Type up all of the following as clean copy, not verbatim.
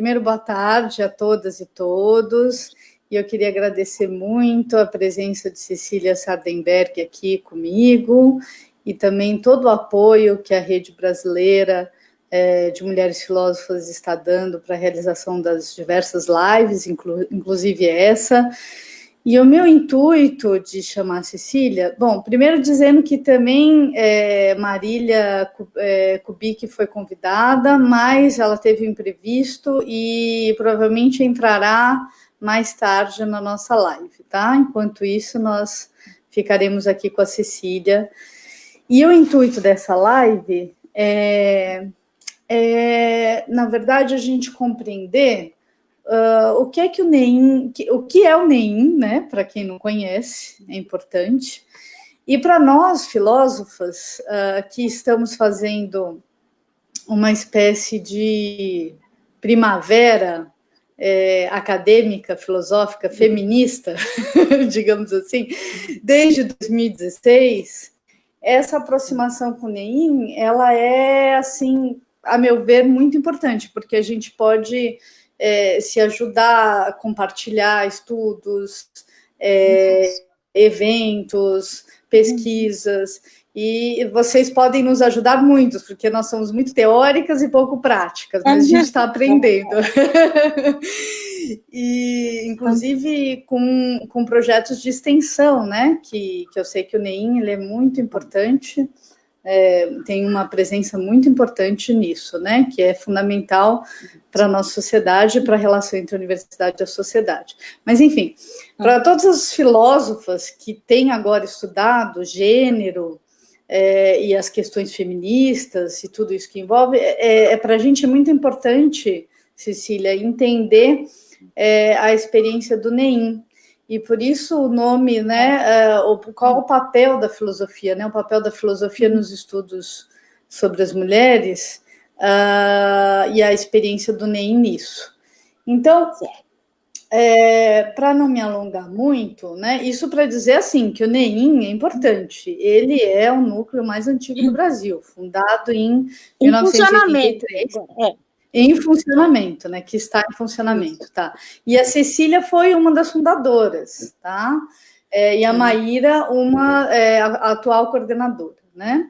primeiro, boa tarde a todas e todos, e eu queria agradecer muito a presença de Cecília Sardenberg aqui comigo, e também todo o apoio que a Rede Brasileira de Mulheres Filósofas está dando para a realização das diversas lives, inclusive essa. E o meu intuito de chamar a Cecília, bom, primeiro dizendo que também Marília Kubik foi convidada, mas ela teve um imprevisto e provavelmente entrará mais tarde na nossa live, tá? Enquanto isso, nós ficaremos aqui com a Cecília. E o intuito dessa live na verdade, a gente compreender o que é que o NEIM, o que é o NEIM, né? Para quem não conhece, é importante. E para nós, filósofas, que estamos fazendo uma espécie de primavera acadêmica, filosófica, feminista, digamos assim, desde 2016, essa aproximação com o NEIM, ela é, assim, a meu ver, muito importante, porque a gente pode se ajudar a compartilhar estudos, eventos, pesquisas, e vocês podem nos ajudar muito, porque nós somos muito teóricas e pouco práticas, mas a gente está aprendendo. E, inclusive, com projetos de extensão, né? Que eu sei que o NEIM ele é muito importante, tem uma presença muito importante nisso, né? Que é fundamental para a nossa sociedade, para a relação entre a universidade e a sociedade. Mas, enfim, para todas as filósofas que têm agora estudado gênero e as questões feministas e tudo isso que envolve, para a gente é muito importante, Cecília, entender a experiência do NEIM. E por isso o nome, né? Qual o papel da filosofia, né? O papel da filosofia nos estudos sobre as mulheres e a experiência do NEIM nisso. Então, para não me alongar muito, né? Isso para dizer assim que o NEIM é importante. Ele é o núcleo mais antigo do Brasil, fundado em 1983. Em funcionamento, né? Que está em funcionamento, tá? E a Cecília foi uma das fundadoras, tá? E a Maíra, a atual coordenadora, né?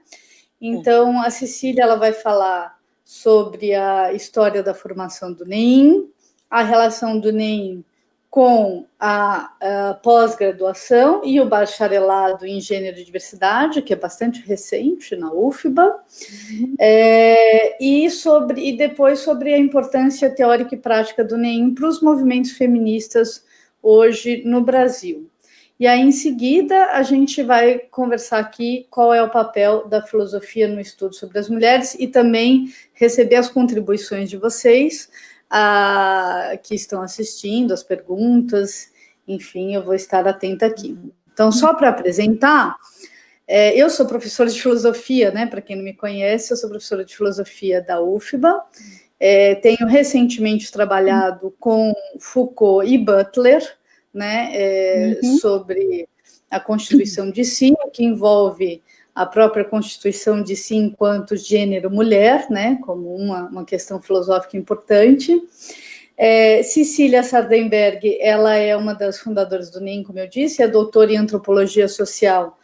Então, a Cecília, ela vai falar sobre a história da formação do NEIM, a relação do NEIM com a pós-graduação e o bacharelado em gênero e diversidade, que é bastante recente na UFBA, e depois sobre a importância teórica e prática do NEIM para os movimentos feministas hoje no Brasil. E aí, em seguida, a gente vai conversar aqui qual é o papel da filosofia no estudo sobre as mulheres e também receber as contribuições de vocês que estão assistindo, as perguntas, enfim, eu vou estar atenta aqui. Então, só para apresentar, eu sou professora de filosofia, né? Para quem não me conhece, eu sou professora de filosofia da UFBA, tenho recentemente trabalhado com Foucault e Butler, né? Sobre a Constituição de si, que envolve a própria Constituição de si enquanto gênero-mulher, né, como uma questão filosófica importante. Cecília Sardenberg, ela é uma das fundadoras do NEIM, como eu disse, é doutora em Antropologia Social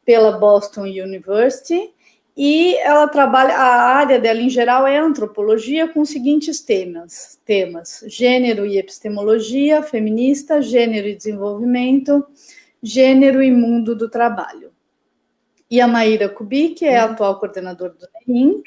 pela Boston University, e ela trabalha, a área dela em geral é antropologia com os seguintes temas: gênero e epistemologia feminista, gênero e desenvolvimento, gênero e mundo do trabalho. E a Maíra Kubik é a atual coordenadora do NEIM,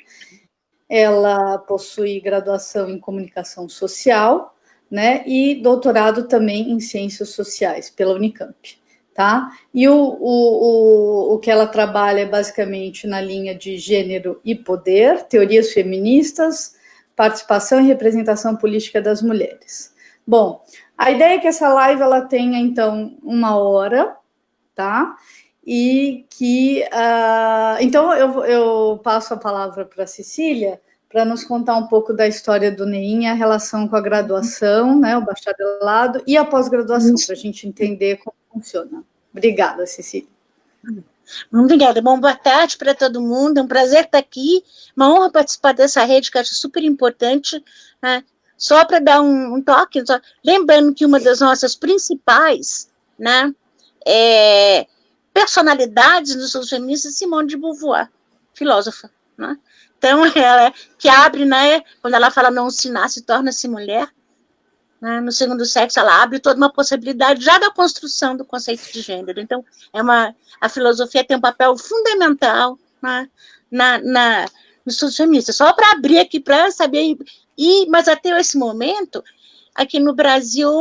ela possui graduação em comunicação social, né, e doutorado também em ciências sociais pela Unicamp, tá? E o que ela trabalha é basicamente na linha de gênero e poder, teorias feministas, participação e representação política das mulheres. Bom, a ideia é que essa live ela tenha, então, 1 hora, tá? E que, então, eu passo a palavra para a Cecília para nos contar um pouco da história do NEIM, a relação com a graduação, né, o bacharelado e a pós-graduação, para a gente entender como funciona. Obrigada, Cecília. Obrigada. Bom, boa tarde para todo mundo. É um prazer estar aqui. Uma honra participar dessa rede que eu acho super importante, né? só para dar um toque, lembrando que uma das nossas principais, né, personalidades dos estudos feministas é Simone de Beauvoir, filósofa, né? Então, ela que abre, né, quando ela fala não se nasce, torna-se mulher, né, no segundo sexo, ela abre toda uma possibilidade já da construção do conceito de gênero. Então, a filosofia tem um papel fundamental, né, nos estudos feministas. Só para abrir aqui, para saber, mas até esse momento, aqui no Brasil,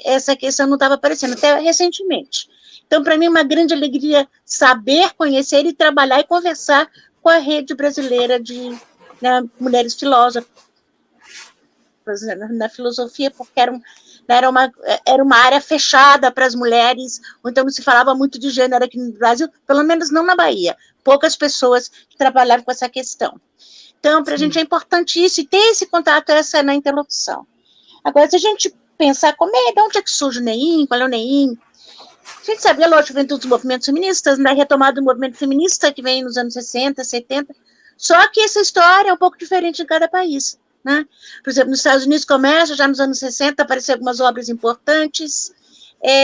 essa questão não estava aparecendo, até recentemente. Então, para mim, é uma grande alegria saber, conhecer e trabalhar e conversar com a rede brasileira de, né, mulheres filósofas na filosofia, porque era uma área fechada para as mulheres, então não se falava muito de gênero aqui no Brasil, pelo menos não na Bahia. Poucas pessoas que trabalhavam com essa questão. Então, para a gente é importante isso, e ter esse contato, essa na interlocução. Agora, se a gente pensar de onde é que surge o NEIM, qual é o NEIM, a gente sabia, lógico, vem dos movimentos feministas, na retomada do movimento feminista, que vem nos anos 60, 70, só que essa história é um pouco diferente em cada país, né? Por exemplo, nos Estados Unidos começa, já nos anos 60, apareceram algumas obras importantes,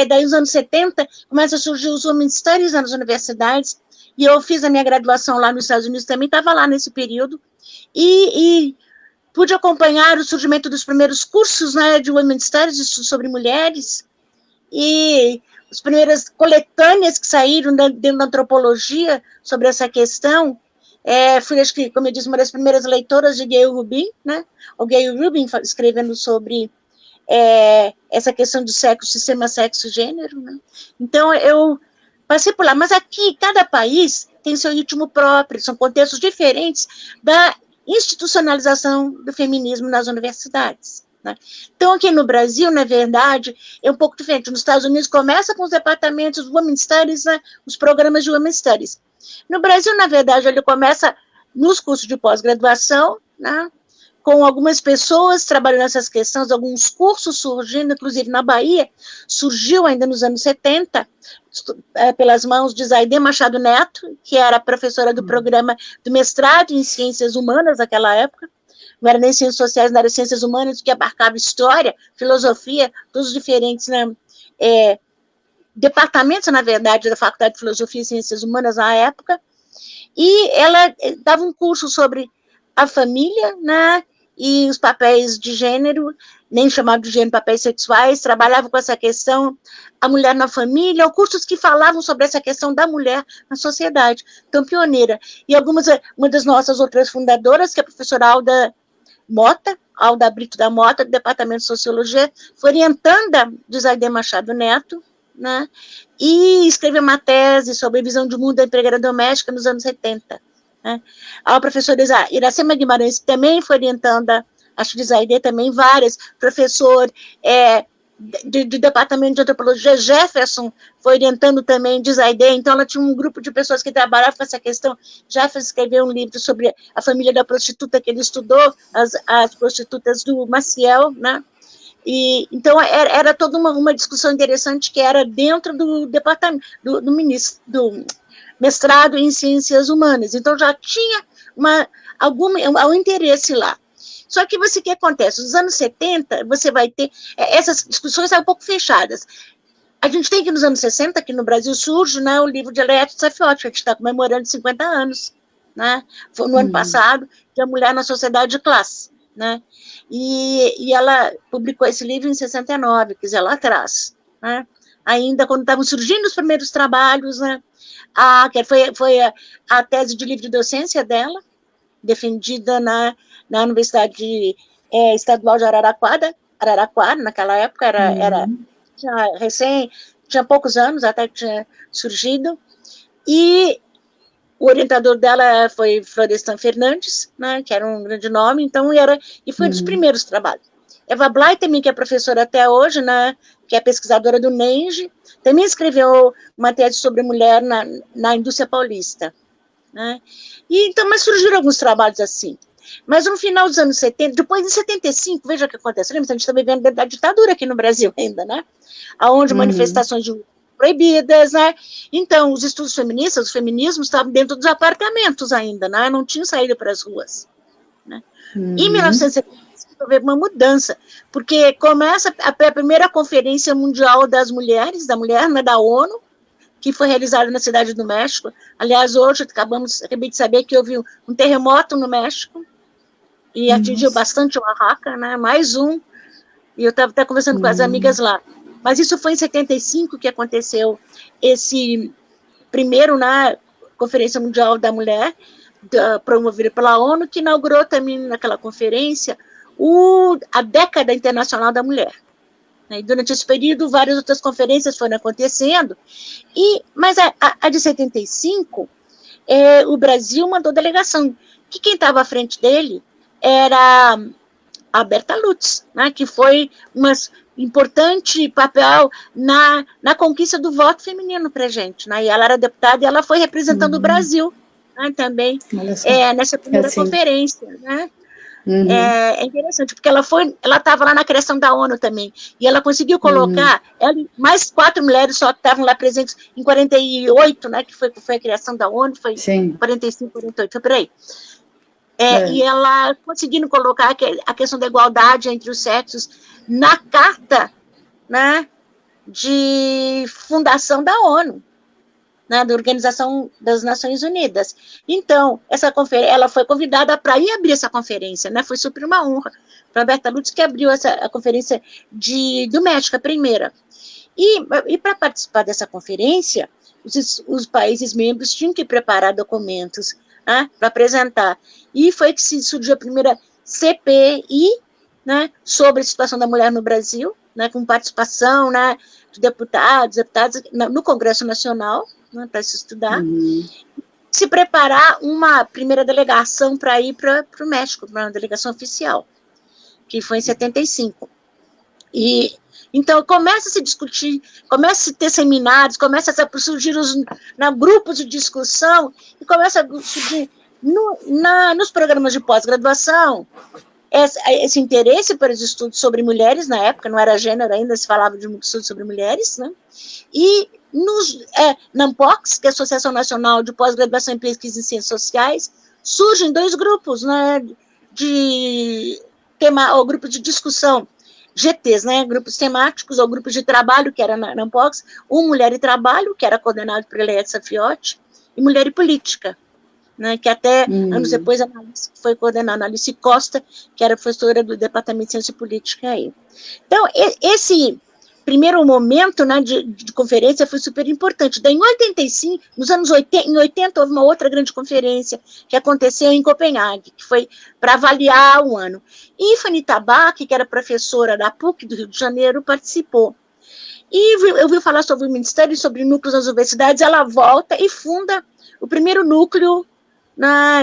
daí nos anos 70, começa a surgir os Women's Studies nas universidades, e eu fiz a minha graduação lá nos Estados Unidos também, estava lá nesse período, e pude acompanhar o surgimento dos primeiros cursos, né, de Women's Studies, estudos sobre mulheres, e as primeiras coletâneas que saíram dentro da antropologia sobre essa questão. Fui, acho que, como eu disse, uma das primeiras leitoras de Gayle Rubin, né? O Gayle Rubin escrevendo sobre essa questão do sexo, sistema sexo-gênero, né? Então, eu passei por lá. Mas aqui, cada país tem seu ritmo próprio, são contextos diferentes da institucionalização do feminismo nas universidades, né? Então, aqui no Brasil, na verdade, é um pouco diferente. Nos Estados Unidos, começa com os departamentos de Women's Studies, né, os programas de Women's Studies. No Brasil, na verdade, ele começa nos cursos de pós-graduação, né, com algumas pessoas trabalhando nessas questões, alguns cursos surgindo, inclusive na Bahia, surgiu ainda nos anos 70, pelas mãos de Zaide Machado Neto, que era professora do programa do mestrado em Ciências Humanas naquela época, não era nem Ciências Sociais, não era Ciências Humanas, que abarcava História, Filosofia, todos os diferentes, né, departamentos, na verdade, da Faculdade de Filosofia e Ciências Humanas na época, e ela dava um curso sobre a família, né, e os papéis de gênero, nem chamado de gênero, papéis sexuais, trabalhava com essa questão, a mulher na família, ou cursos que falavam sobre essa questão da mulher na sociedade, então pioneira. E uma das nossas outras fundadoras, que é a professora Alda Brito da Mota, do Departamento de Sociologia, foi orientanda de Zaide Machado Neto, né, e escreveu uma tese sobre a visão de mundo da empregada doméstica nos anos 70. Né. A professora Iracema Guimarães também foi orientanda, acho de Zaide também, várias, professor do Departamento de Antropologia, Jefferson, foi orientando também de Zaide, então ela tinha um grupo de pessoas que trabalhavam com essa questão. Jefferson escreveu um livro sobre a família da prostituta, que ele estudou, as prostitutas do Maciel, né? E, então, era toda uma discussão interessante que era dentro do departamento, do mestrado em Ciências Humanas. Então, já tinha algum interesse lá. Só que o que acontece? Nos anos 70, você vai ter... essas discussões são um pouco fechadas. A gente tem que, nos anos 60, aqui no Brasil, surge, né, o livro de Henriette Saffioti, que a gente está comemorando 50 anos. Né? Foi no ano passado, de A Mulher na Sociedade de Classe. Né? E ela publicou esse livro em 69, quer dizer, lá atrás, né? Ainda quando estavam surgindo os primeiros trabalhos, né? Que foi a tese de livre docência dela, defendida na Universidade Estadual de Araraquara, naquela época, tinha poucos anos, até que tinha surgido, e o orientador dela foi Florestan Fernandes, né, que era um grande nome, então e foi um dos primeiros trabalhos. Eva Blay também, que é professora até hoje, né, que é pesquisadora do NENGE, também escreveu uma tese sobre mulher na indústria paulista. Né, então, mas surgiram alguns trabalhos assim. Mas no final dos anos 70, depois de 75, veja o que acontece. Lembra? A gente está vivendo a ditadura aqui no Brasil ainda, né? Onde manifestações proibidas, né? Então, os estudos feministas, os feminismos estavam dentro dos apartamentos ainda, né? Não tinham saído para as ruas. Né? Em 1970, houve uma mudança, porque começa a primeira Conferência Mundial das Mulheres, né, da ONU, que foi realizada na Cidade do México. Aliás, hoje acabei de saber que houve um terremoto no México, e atingiu bastante Oaxaca, né, mais um, e eu estava até conversando com as amigas lá. Mas isso foi em 75 que aconteceu esse primeiro, né, Conferência Mundial da Mulher, promovida pela ONU, que inaugurou também naquela conferência a Década Internacional da Mulher. E durante esse período, várias outras conferências foram acontecendo, mas a de 75, o Brasil mandou delegação, que quem estava à frente dele era a Berta Lutz, né, que foi um importante papel na conquista do voto feminino para a gente, né, e ela era deputada e ela foi representando o Brasil, né, também nessa primeira conferência, né. É interessante, porque ela estava lá na criação da ONU também, e ela conseguiu colocar, ela e mais 4 mulheres só que estavam lá presentes em 48, né, que foi a criação da ONU, foi 45, 48, foi por aí. E ela conseguindo colocar a questão da igualdade entre os sexos na carta, né, de fundação da ONU, né, da Organização das Nações Unidas. Então, ela foi convidada para ir abrir essa conferência, né, foi super uma honra para a Berta Lutz, que abriu a conferência do México, a primeira. E para participar dessa conferência, os países membros tinham que preparar documentos, né, para apresentar. E foi que surgiu a primeira CPI, né, sobre a situação da mulher no Brasil, né, com participação, né, de deputadas no Congresso Nacional, né, para se estudar, se preparar uma primeira delegação para ir para o México, para uma delegação oficial, que foi em 75. Então, começa a se discutir, começa a ter seminários, começa a surgir grupos de discussão, e começa a surgir nos programas de pós-graduação esse interesse para os estudos sobre mulheres, na época não era gênero ainda, se falava de estudos sobre mulheres, né? E na ANPOX, que é a Associação Nacional de Pós-Graduação em Pesquisa em Ciências Sociais, surgem 2 grupos, né, ou grupos de discussão, GTs, né, grupos temáticos, ou grupos de trabalho, que era na ANPOX, Mulher e Trabalho, que era coordenado por Eliette Safiotti, e Mulher e Política, né, que até anos depois a Alice foi coordenada, a Alice Costa, que era professora do Departamento de Ciência Política aí. Então, esse primeiro momento, né, de conferência foi super importante. Daí, em 85, em 80, houve uma outra grande conferência que aconteceu em Copenhague, que foi para avaliar o ano. E Fanny Tabak, que era professora da PUC do Rio de Janeiro, participou. E eu ouvi falar sobre o Ministério e sobre núcleos das universidades, ela volta e funda o primeiro núcleo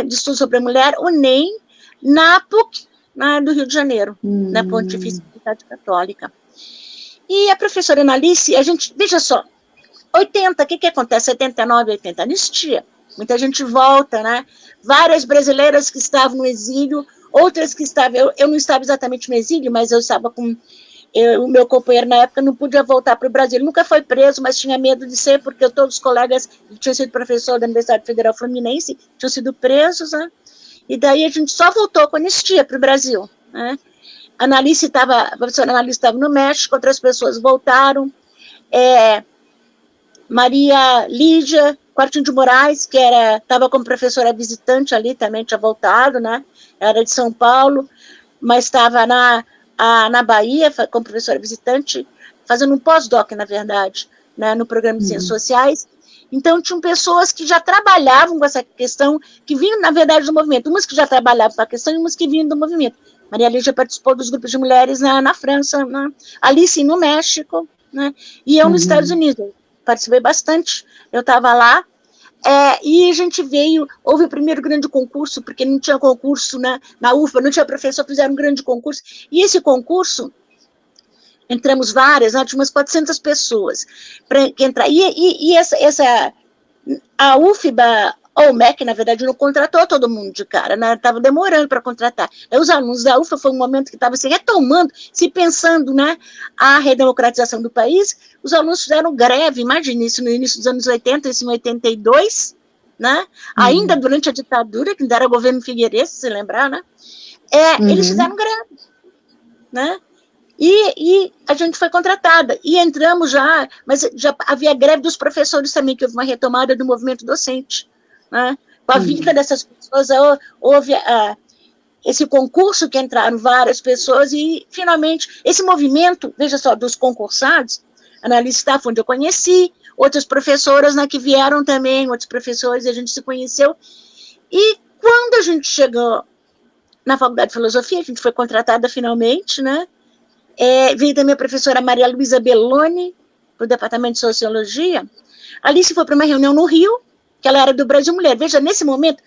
de estudo sobre a mulher, o NEM, na PUC, do Rio de Janeiro, na Pontifícia Universidade Católica. E a professora Analice, veja só, 80, o que acontece? 79, 80, anistia. Muita gente volta, né? Várias brasileiras que estavam no exílio, outras que estavam, eu não estava exatamente no exílio, mas eu estava com, o meu companheiro na época não podia voltar para o Brasil, ele nunca foi preso, mas tinha medo de ser, porque todos os colegas que tinham sido professor da Universidade Federal Fluminense tinham sido presos, né? E daí a gente só voltou com anistia para o Brasil, né? A professora Analice estava no México, outras pessoas voltaram, Maria Lídia Quartinho de Moraes, que estava como professora visitante ali, também tinha voltado, né? Era de São Paulo, mas estava na Bahia, como professora visitante, fazendo um pós-doc, na verdade, né, no programa de Ciências Sociais. Então, tinham pessoas que já trabalhavam com essa questão, que vinham, na verdade, do movimento, umas que já trabalhavam com a questão e umas que vinham do movimento. Maria Lídia participou dos grupos de mulheres na França, né? Alice no México, né? E eu nos Estados Unidos, participei bastante, eu estava lá, e a gente houve o primeiro grande concurso, porque não tinha concurso, né, na UFBA, não tinha professor, fizeram um grande concurso, e esse concurso, entramos várias, né, tinha umas 400 pessoas para entrar, a UFBA, ou o MEC, na verdade, não contratou todo mundo de cara, né? Estava demorando para contratar. Os alunos da UFBA foi um momento que estava se retomando, se pensando, né, a redemocratização do país. Os alunos fizeram greve, imagine isso, no início dos anos 80, isso em 82, né? Ainda durante a ditadura, que ainda era o governo Figueiredo, se lembrar, né? Eles fizeram greve, né? E a gente foi contratada, e entramos mas já havia greve dos professores também, que houve uma retomada do movimento docente, né? Com a vinda dessas pessoas, houve esse concurso que entraram várias pessoas, e finalmente esse movimento, veja só, dos concursados, a Annalise Staff, onde eu conheci, outras professoras, né, que vieram também, outros professores, e a gente se conheceu, e quando a gente chegou na Faculdade de Filosofia, a gente foi contratada finalmente, né? Veio também a professora Maria Luísa Belloni, para o Departamento de Sociologia. A Alice foi para uma reunião no Rio, que ela era do Brasil Mulher. Veja, nesse momento,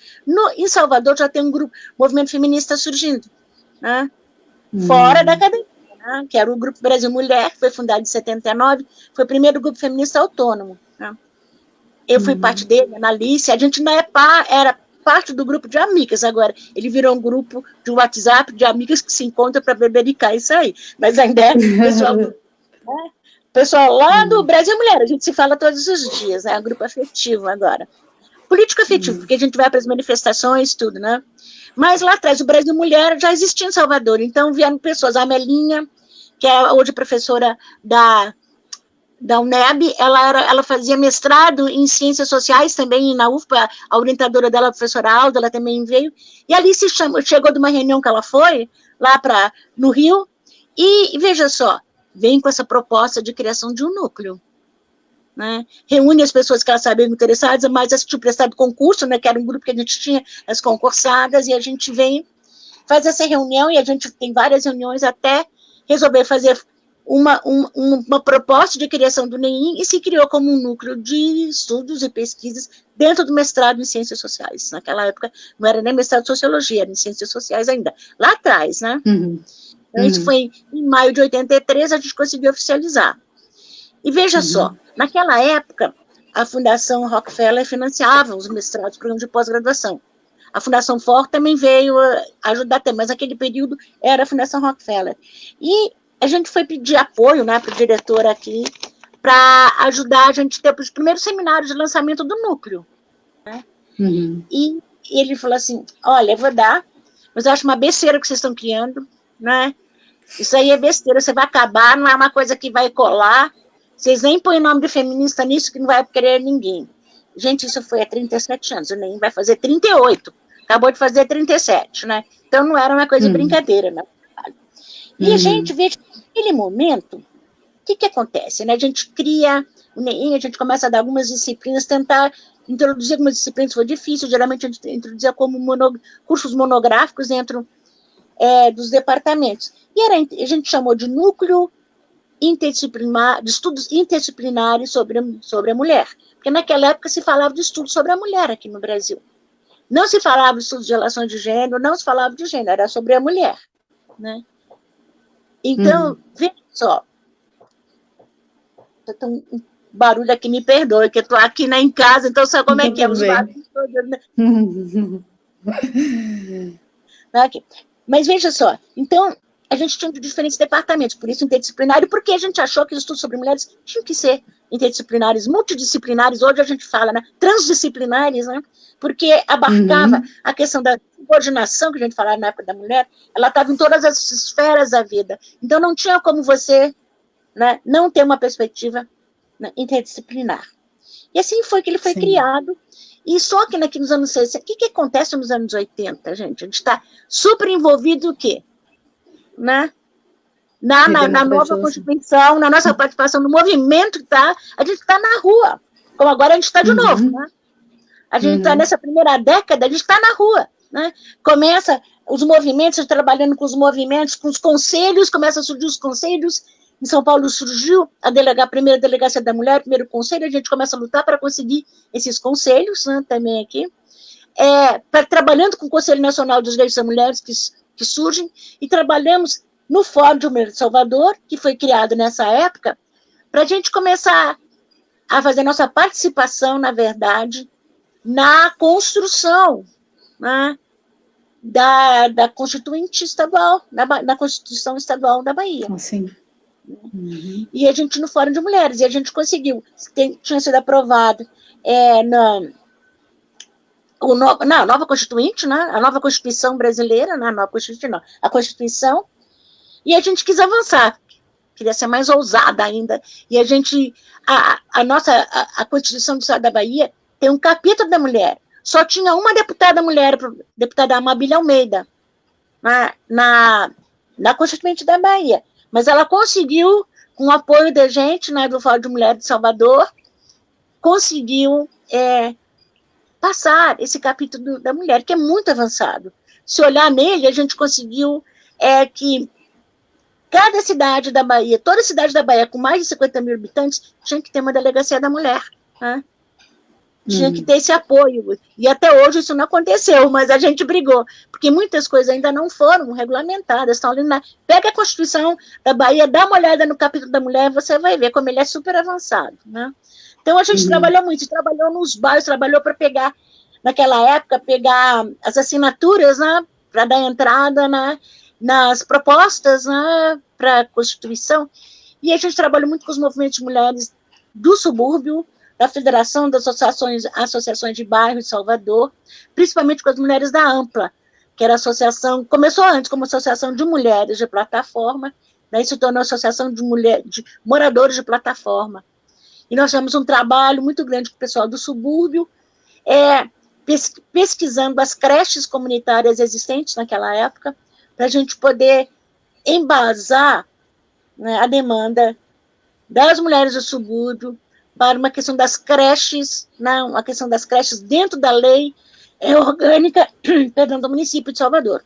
em Salvador já tem um movimento feminista surgindo, né? Fora da academia, né? Que era o Grupo Brasil Mulher, que foi fundado em 79, foi o primeiro grupo feminista autônomo, né? Eu fui parte dele, a Alice, a gente ainda era parte do grupo de amigas, agora ele virou um grupo de WhatsApp de amigas que se encontram para bebericar isso aí, mas ainda é pessoal lá do Brasil Mulher, a gente se fala todos os dias, é um grupo afetivo agora, político afetivo, porque a gente vai para as manifestações, tudo, né? Mas lá atrás, o Brasil Mulher já existia em Salvador, então vieram pessoas, a Amelinha, que é hoje professora da UNEB, ela fazia mestrado em Ciências Sociais também na UFPA, a orientadora dela, a professora Alda, ela também veio, e ali chegou de uma reunião que ela foi, lá no Rio, e veja só, vem com essa proposta de criação de um núcleo, né? Reúne as pessoas que elas sabiam interessadas, mas elas tinham prestado concurso, né, que era um grupo que a gente tinha, as concursadas, e a gente vem, faz essa reunião, e a gente tem várias reuniões até resolver fazer uma proposta de criação do NEIM, e se criou como um núcleo de estudos e pesquisas dentro do mestrado em Ciências Sociais. Naquela época não era nem mestrado em Sociologia, era em Ciências Sociais ainda. Lá atrás, né? Então, isso foi em maio de 83, a gente conseguiu oficializar. E veja só, naquela época, a Fundação Rockefeller financiava os mestrados, programas de pós-graduação. A Fundação Ford também veio ajudar também, mas naquele período era a Fundação Rockefeller. E a gente foi pedir apoio, né, para o diretor aqui, para ajudar a gente a ter os primeiros seminários de lançamento do núcleo, né? E ele falou assim, olha, eu vou dar, mas eu acho uma besteira que vocês estão criando, né? Isso aí é besteira, você vai acabar, não é uma coisa que vai colar, vocês nem põem o nome de feminista nisso, que não vai querer ninguém. Gente, isso foi há 37 anos, o NEIM vai fazer 38, acabou de fazer 37, né? Então não era uma coisa de brincadeira, né? E a gente vê que naquele momento, o que acontece, né? A gente cria o NEIM, a gente começa a dar algumas disciplinas, tentar introduzir algumas disciplinas, foi difícil, geralmente a gente introduzia como cursos monográficos dentro dos departamentos. E a gente chamou de núcleo interdisciplinar, de estudos interdisciplinares sobre a mulher, porque naquela época se falava de estudos sobre a mulher aqui no Brasil. Não se falava de estudos de relações de gênero, não se falava de gênero, era sobre a mulher, né? Então, veja só, um barulho aqui, me perdoe, que eu estou aqui em casa, então sabe como é que é, os barulhos todos, né? Aqui. Mas veja só, então, a gente tinha diferentes departamentos, por isso interdisciplinário, porque a gente achou que os estudos sobre mulheres tinham que ser interdisciplinares, multidisciplinares, hoje a gente fala, né, transdisciplinares, né, porque abarcava a questão da subordinação, que a gente falava na época da mulher, ela estava em todas as esferas da vida, então não tinha como você, né, não ter uma perspectiva, né, interdisciplinar. E assim foi que ele foi criado, e só que aqui nos anos 60, o que acontece nos anos 80, gente? A gente está super envolvido o quê? Né? Na nova Constituição, na nossa participação no movimento, a gente está na rua, como agora a gente está de novo, né? A gente está nessa primeira década, a gente está na rua, né? Começa os movimentos, trabalhando com os movimentos, com os conselhos, começa a surgir os conselhos. Em São Paulo surgiu a primeira delegacia da mulher, o primeiro conselho, a gente começa a lutar para conseguir esses conselhos, né, também aqui, trabalhando com o Conselho Nacional dos Direitos das Mulheres, que surgem, e trabalhamos no Fórum de Mulher de Salvador, que foi criado nessa época, para a gente começar a fazer nossa participação, na verdade, na construção, né, da Constituinte Estadual, da Constituição Estadual da Bahia. Sim. E a gente no Fórum de Mulheres, e a gente conseguiu, tinha sido aprovado a nova Constituinte, né? A nova Constituição brasileira, né? A nova Constituição, não, a Constituição, e a gente quis avançar, queria ser mais ousada ainda, e a gente, a Constituição do Estado da Bahia tem um capítulo da mulher, só tinha uma deputada mulher, deputada Amabile Almeida, na Constituinte da Bahia, mas ela conseguiu, com o apoio da gente, né, do Fórum de Mulheres de Salvador, conseguiu passar esse capítulo da mulher, que é muito avançado. Se olhar nele, a gente conseguiu que cada cidade da Bahia, toda cidade da Bahia com mais de 50 mil habitantes, tinha que ter uma delegacia da mulher, né? Tinha que ter esse apoio, e até hoje isso não aconteceu, mas a gente brigou, porque muitas coisas ainda não foram regulamentadas, estão ali pega a Constituição da Bahia, dá uma olhada no capítulo da mulher, você vai ver como ele é super avançado, né? Então a gente trabalhou muito, trabalhou nos bairros, trabalhou para pegar, naquela época, pegar as assinaturas, né, para dar entrada nas propostas, né, para a Constituição, e a gente trabalhou muito com os movimentos de mulheres do subúrbio, da Federação das Associações de Bairro de Salvador, principalmente com as mulheres da Ampla, que era a associação, começou antes como associação de mulheres de plataforma, daí se tornou associação de moradores de plataforma. E nós tivemos um trabalho muito grande com o pessoal do subúrbio, pesquisando as creches comunitárias existentes naquela época, para a gente poder embasar, né, a demanda das mulheres do subúrbio, para uma questão das creches, não, a questão das creches dentro da lei orgânica, perdão, do município de Salvador.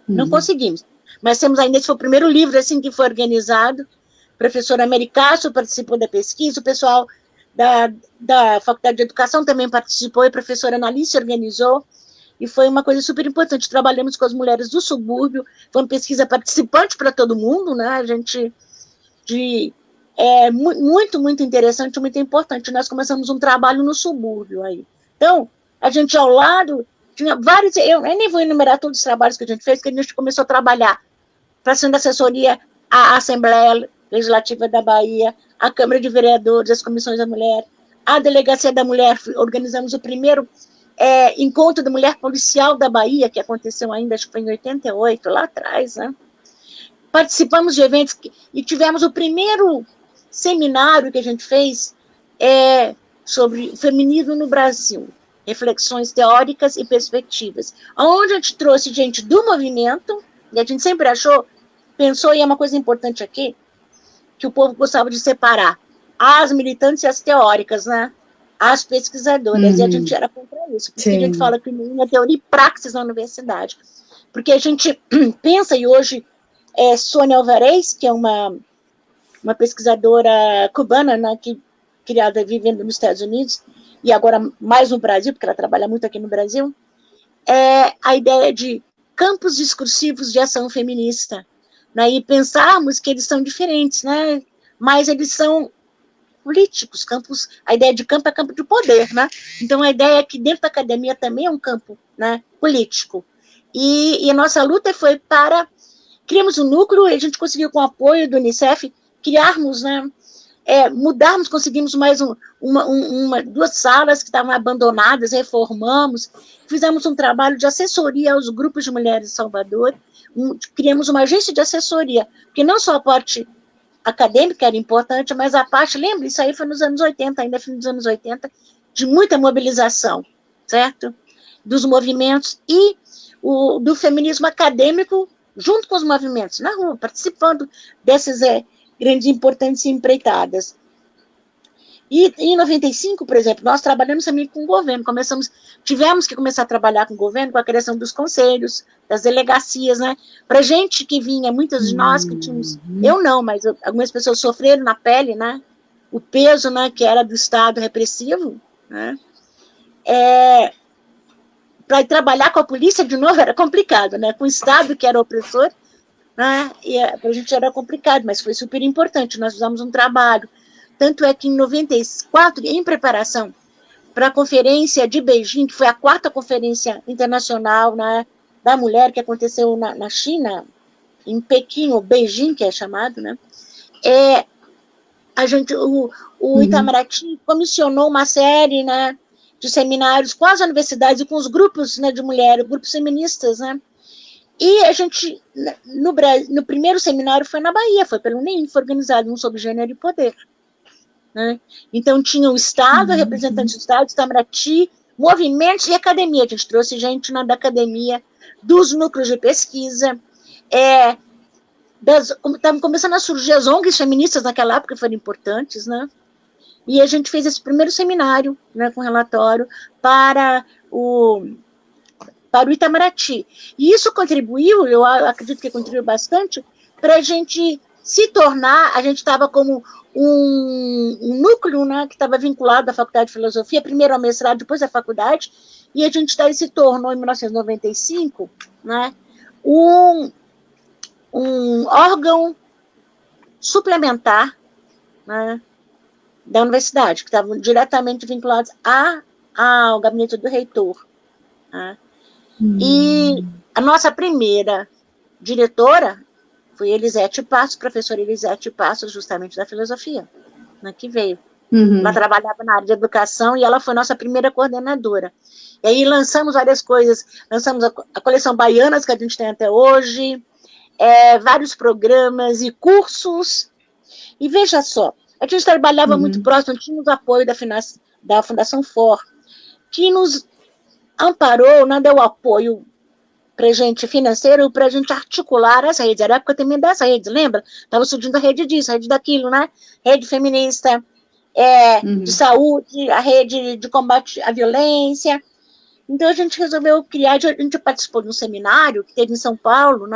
Não conseguimos, mas temos ainda, esse foi o primeiro livro assim que foi organizado, a professora Mary Castro participou da pesquisa, o pessoal da Faculdade de Educação também participou, e a professora Analice organizou, e foi uma coisa super importante, trabalhamos com as mulheres do subúrbio, foi uma pesquisa participante para todo mundo, né, a gente, muito, muito interessante, muito importante. Nós começamos um trabalho no subúrbio aí. Então, a gente ao lado tinha vários, eu nem vou enumerar todos os trabalhos que a gente fez, que a gente começou a trabalhar prestando assessoria à Assembleia Legislativa da Bahia, à Câmara de Vereadores, às Comissões da Mulher, à Delegacia da Mulher, organizamos o primeiro encontro da Mulher Policial da Bahia, que aconteceu ainda, acho que foi em 88, lá atrás, né? Participamos de eventos e tivemos o primeiro seminário que a gente fez sobre o feminismo no Brasil, reflexões teóricas e perspectivas, onde a gente trouxe gente do movimento, e a gente sempre pensou, e é uma coisa importante aqui, que o povo gostava de separar as militantes e as teóricas, né? As pesquisadoras, e a gente era contra isso, porque a gente fala que não é teoria e praxis na universidade, porque a gente pensa, e hoje Sônia Alvarez, que é uma pesquisadora cubana, né, criada vivendo nos Estados Unidos, e agora mais no Brasil, porque ela trabalha muito aqui no Brasil, a ideia de campos discursivos de ação feminista, né, e pensarmos que eles são diferentes, né, mas eles são políticos, a ideia de campo é campo de poder, né, então a ideia é que dentro da academia também é um campo, né, político, e a nossa luta foi para criamos um núcleo, e a gente conseguiu, com o apoio do Unicef, criarmos, né, mudarmos, conseguimos mais duas salas que estavam abandonadas, reformamos, fizemos um trabalho de assessoria aos grupos de mulheres de Salvador, criamos uma agência de assessoria, porque não só a parte acadêmica era importante, mas a parte, lembra, isso aí foi nos anos 80, ainda fim dos anos 80, de muita mobilização, certo? Dos movimentos e do feminismo acadêmico, junto com os movimentos, na rua, participando dessas grandes e importantes empreitadas. E em 95, por exemplo, nós trabalhamos também com o governo, tivemos que começar a trabalhar com o governo, com a criação dos conselhos, das delegacias, né, para gente que vinha, muitas de nós que tínhamos, eu não, mas algumas pessoas sofreram na pele, né, o peso, né, que era do Estado repressivo, né, para trabalhar com a polícia, de novo, era complicado, né, com o Estado, que era opressor, né, e para a gente era complicado, mas foi super importante, nós fizemos um trabalho, tanto é que em 94, em preparação para a conferência de Beijing, que foi a 4ª conferência internacional, né, da mulher, que aconteceu na China, em Pequim, ou Beijing, que é chamado, né, o Itamaraty comissionou uma série, né, de seminários com as universidades e com os grupos, né, de mulheres, grupos feministas, né? E a gente, no primeiro seminário foi na Bahia, foi pelo NEIM, foi organizado um sobre gênero e poder. Né? Então tinha o Estado, a representante do Estado, Itamaraty, movimentos e academia. A gente trouxe gente da academia, dos núcleos de pesquisa, estavam começando a surgir as ONGs feministas naquela época, que foram importantes, né? E a gente fez esse primeiro seminário, né, com relatório para o Itamaraty. E isso contribuiu, eu acredito que contribuiu bastante, para a gente se tornar, a gente estava como um núcleo, né, que estava vinculado à Faculdade de Filosofia, primeiro ao mestrado, depois à faculdade, e a gente se tornou, em 1995, né, um órgão suplementar, né, da universidade, que estavam diretamente vinculados ao gabinete do reitor. Né. E a nossa primeira diretora foi Elisete Passos, professora Elisete Passos, justamente da filosofia, né, que veio. Ela trabalhava na área de educação e ela foi nossa primeira coordenadora. E aí lançamos várias coisas, lançamos a coleção Baianas, que a gente tem até hoje, vários programas e cursos. E veja só, a gente trabalhava muito próximo, tínhamos apoio da Fundação FOR, que nos amparou, né, deu apoio para gente financeiro, para a gente articular as redes. Era a época também dessa rede, lembra? Estava surgindo a rede disso, a rede daquilo, né? Rede feminista, de saúde, a rede de combate à violência. Então a gente resolveu criar, a gente participou de um seminário que teve em São Paulo,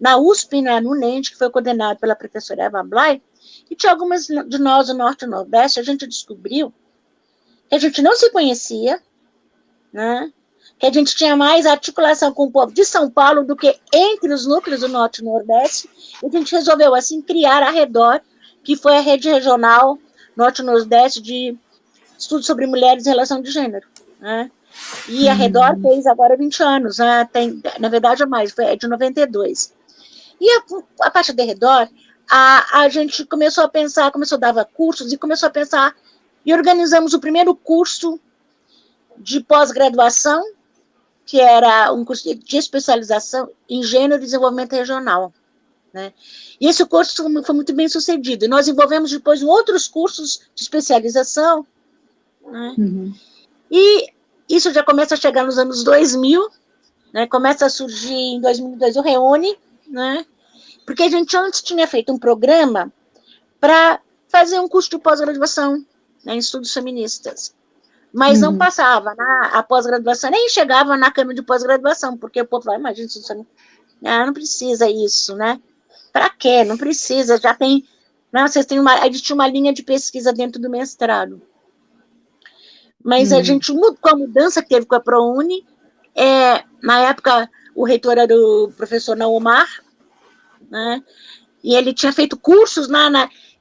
na USP, né, no NENT, que foi coordenado pela professora Eva Blay, e tinha algumas de nós do Norte e Nordeste, a gente descobriu que a gente não se conhecia, né? Que a gente tinha mais articulação com o povo de São Paulo do que entre os núcleos do Norte e Nordeste, e a gente resolveu, assim, criar a Redor, que foi a rede regional Norte e Nordeste de estudos sobre mulheres e relação de gênero, né? E a Redor fez agora 20 anos, né? Na verdade é mais, é de 92. E a partir da Redor, a gente começou a pensar, dava cursos, e começou a pensar, e organizamos o primeiro curso de pós-graduação, que era um curso de especialização em gênero e desenvolvimento regional. Né? E esse curso foi muito bem sucedido. E nós envolvemos depois outros cursos de especialização. Né? E isso já começa a chegar nos anos 2000, né? Começa a surgir em 2002 o Reúne, né? Porque a gente antes tinha feito um programa para fazer um curso de pós-graduação, né, em estudos feministas. Mas não passava a pós-graduação, nem chegava na câmara de pós-graduação, porque o povo vai, imagina, não precisa isso, né? Para quê? Não precisa, já tem, não, vocês têm a gente tinha uma linha de pesquisa dentro do mestrado. Mas a gente, com a mudança que teve com a ProUni, na época o reitor era o professor Naomar, né? E ele tinha feito cursos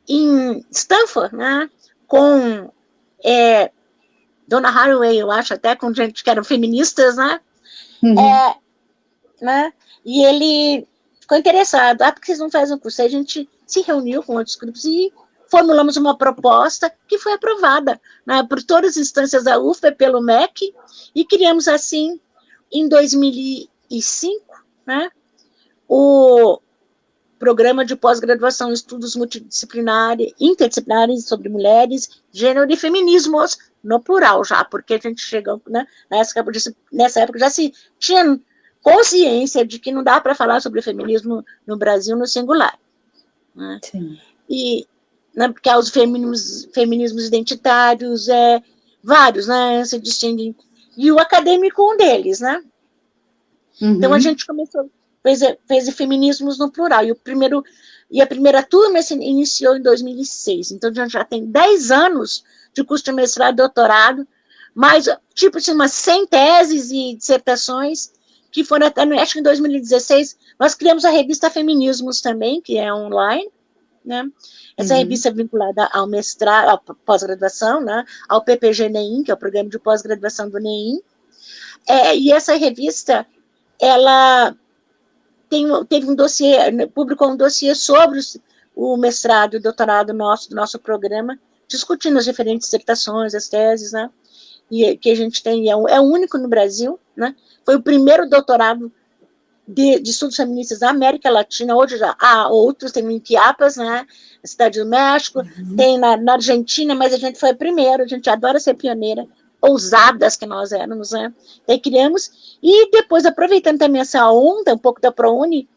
em Stanford, né? Com Donna Haraway, eu acho, até com gente que eram feministas, né? Né? E ele ficou interessado, porque vocês não fazem um curso? Aí a gente se reuniu com outros grupos e formulamos uma proposta que foi aprovada, né, por todas as instâncias da UFPA, pelo MEC, e criamos, assim, em 2005, né, o programa de pós-graduação em estudos multidisciplinares, interdisciplinares sobre mulheres, gênero e feminismos, no plural já, porque a gente chegou, né, nessa época já se tinha consciência de que não dá para falar sobre feminismo no Brasil no singular. Né? Sim. E, né, porque há os feminismos identitários, vários, né, se distinguem, e o acadêmico um deles, né? Então a gente começou, fez feminismos no plural, e a primeira turma se iniciou em 2006, então a gente já tem 10 anos de curso de mestrado e doutorado, mais, tipo assim, umas 100 teses e dissertações, que foram até, acho que em 2016, nós criamos a revista Feminismos também, que é online, né? Essa revista é vinculada ao mestrado, à pós-graduação, né? Ao PPG NEIM, que é o programa de pós-graduação do NEIM, e essa revista, ela teve um dossiê, publicou um dossiê sobre o mestrado e o doutorado do nosso programa, discutindo as diferentes dissertações, as teses, né? e que a gente tem, é o único no Brasil, né? Foi o primeiro doutorado de estudos feministas da América Latina. Hoje já há outros, tem em Chiapas, né? Na Cidade do México, tem na Argentina, mas a gente foi a primeira, a gente adora ser pioneira, ousadas que nós éramos, né? Daí criamos, e depois, aproveitando também essa onda, um pouco da ProUni,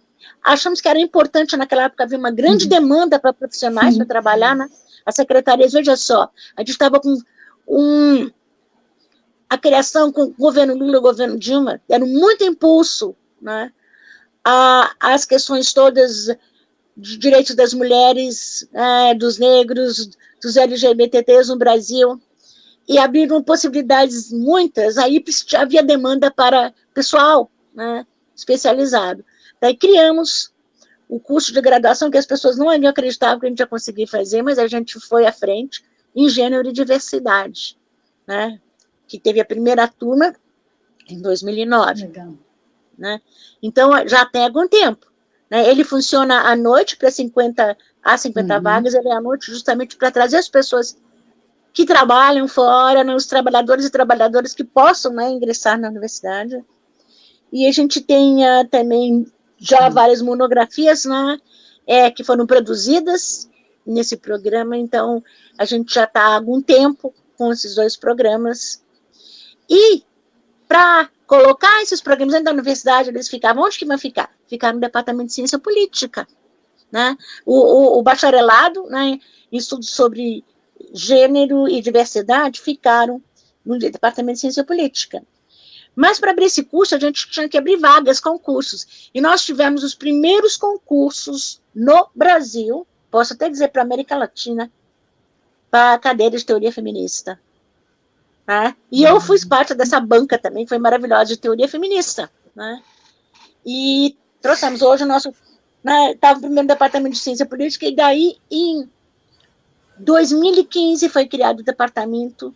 achamos que era importante, naquela época havia uma grande demanda para profissionais para trabalhar, né? As secretarias, veja só, a gente estava com a criação com o governo Lula e o governo Dilma, deram muito impulso, né? As questões todas de direitos das mulheres, dos negros, dos LGBTs no Brasil, e abriram possibilidades muitas, aí havia demanda para pessoal, né, especializado. Daí criamos o curso de graduação, que as pessoas não acreditavam que a gente ia conseguir fazer, mas a gente foi à frente, em gênero e diversidade, né, que teve a primeira turma em 2009. Legal. Né? Então, já tem algum tempo. Né? Ele funciona à noite para 50 vagas, ele é à noite justamente para trazer as pessoas que trabalham fora, né, os trabalhadores e trabalhadoras que possam, né, ingressar na universidade. E a gente tem também já várias monografias, né, que foram produzidas nesse programa, então a gente já está há algum tempo com esses 2 programas. E para colocar esses programas dentro da universidade, eles ficavam, onde que vão ficar? Ficaram no Departamento de Ciência Política, né? O bacharelado, né, em estudos sobre gênero e diversidade, ficaram no Departamento de Ciência Política. Mas para abrir esse curso, a gente tinha que abrir vagas, concursos, e nós tivemos os primeiros concursos no Brasil, posso até dizer para a América Latina, para a cadeira de teoria feminista. Né? E eu fui parte dessa banca também, foi maravilhosa, de teoria feminista. Né? E trouxemos hoje o nosso... Estava no primeiro departamento de ciência política, e daí, em 2015, foi criado o departamento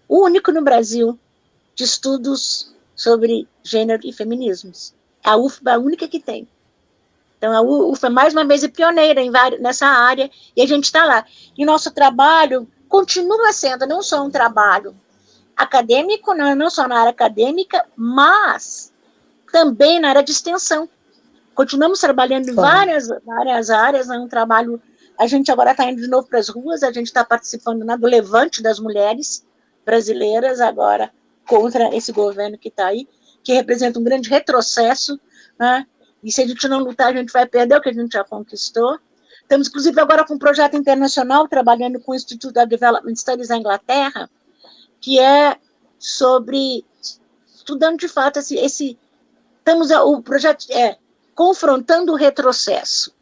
único no Brasil de estudos sobre gênero e feminismos. A UFBA é a única que tem. Então, a UFBA, mais uma vez, é pioneira nessa área, e a gente está lá. E nosso trabalho continua sendo não só um trabalho acadêmico, não só na área acadêmica, mas também na área de extensão. Continuamos trabalhando em várias áreas, é um trabalho... A gente agora está indo de novo para as ruas, a gente está participando do levante das mulheres brasileiras, agora contra esse governo que está aí, que representa um grande retrocesso, né? E se a gente não lutar, a gente vai perder o que a gente já conquistou. Estamos, inclusive, agora com um projeto internacional, trabalhando com o Institute of Development Studies da Inglaterra, que é sobre, estudando de fato o projeto confrontando o retrocesso,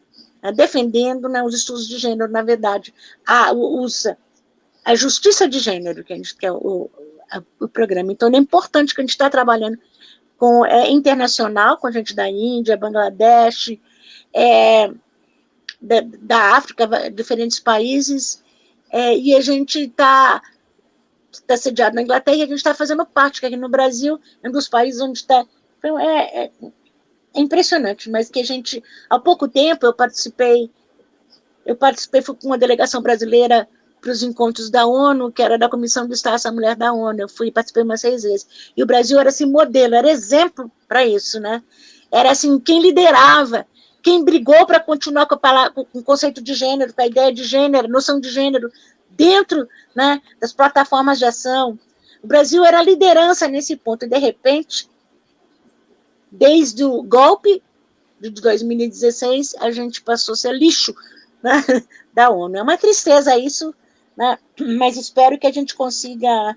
né, defendendo, né, os estudos de gênero, na verdade, a justiça de gênero, que a gente quer o programa. Então, é importante que a gente está trabalhando com internacional, com gente da Índia, Bangladesh, da África, diferentes países, e a gente está sediado na Inglaterra, e a gente está fazendo parte, que aqui no Brasil é um dos países onde está... Então, é impressionante, mas que a gente, há pouco tempo, eu participei, fui com uma delegação brasileira para os encontros da ONU, que era da Comissão do Estado da Mulher da ONU, participei umas 6 vezes, e o Brasil era assim, modelo, era exemplo para isso, né? Era assim, quem liderava, quem brigou para continuar com o conceito de gênero, com a ideia de gênero, noção de gênero, dentro, né, das plataformas de ação. O Brasil era a liderança nesse ponto, e de repente, desde o golpe de 2016, a gente passou a ser lixo, né, da ONU. É uma tristeza isso, né, mas espero que a gente consiga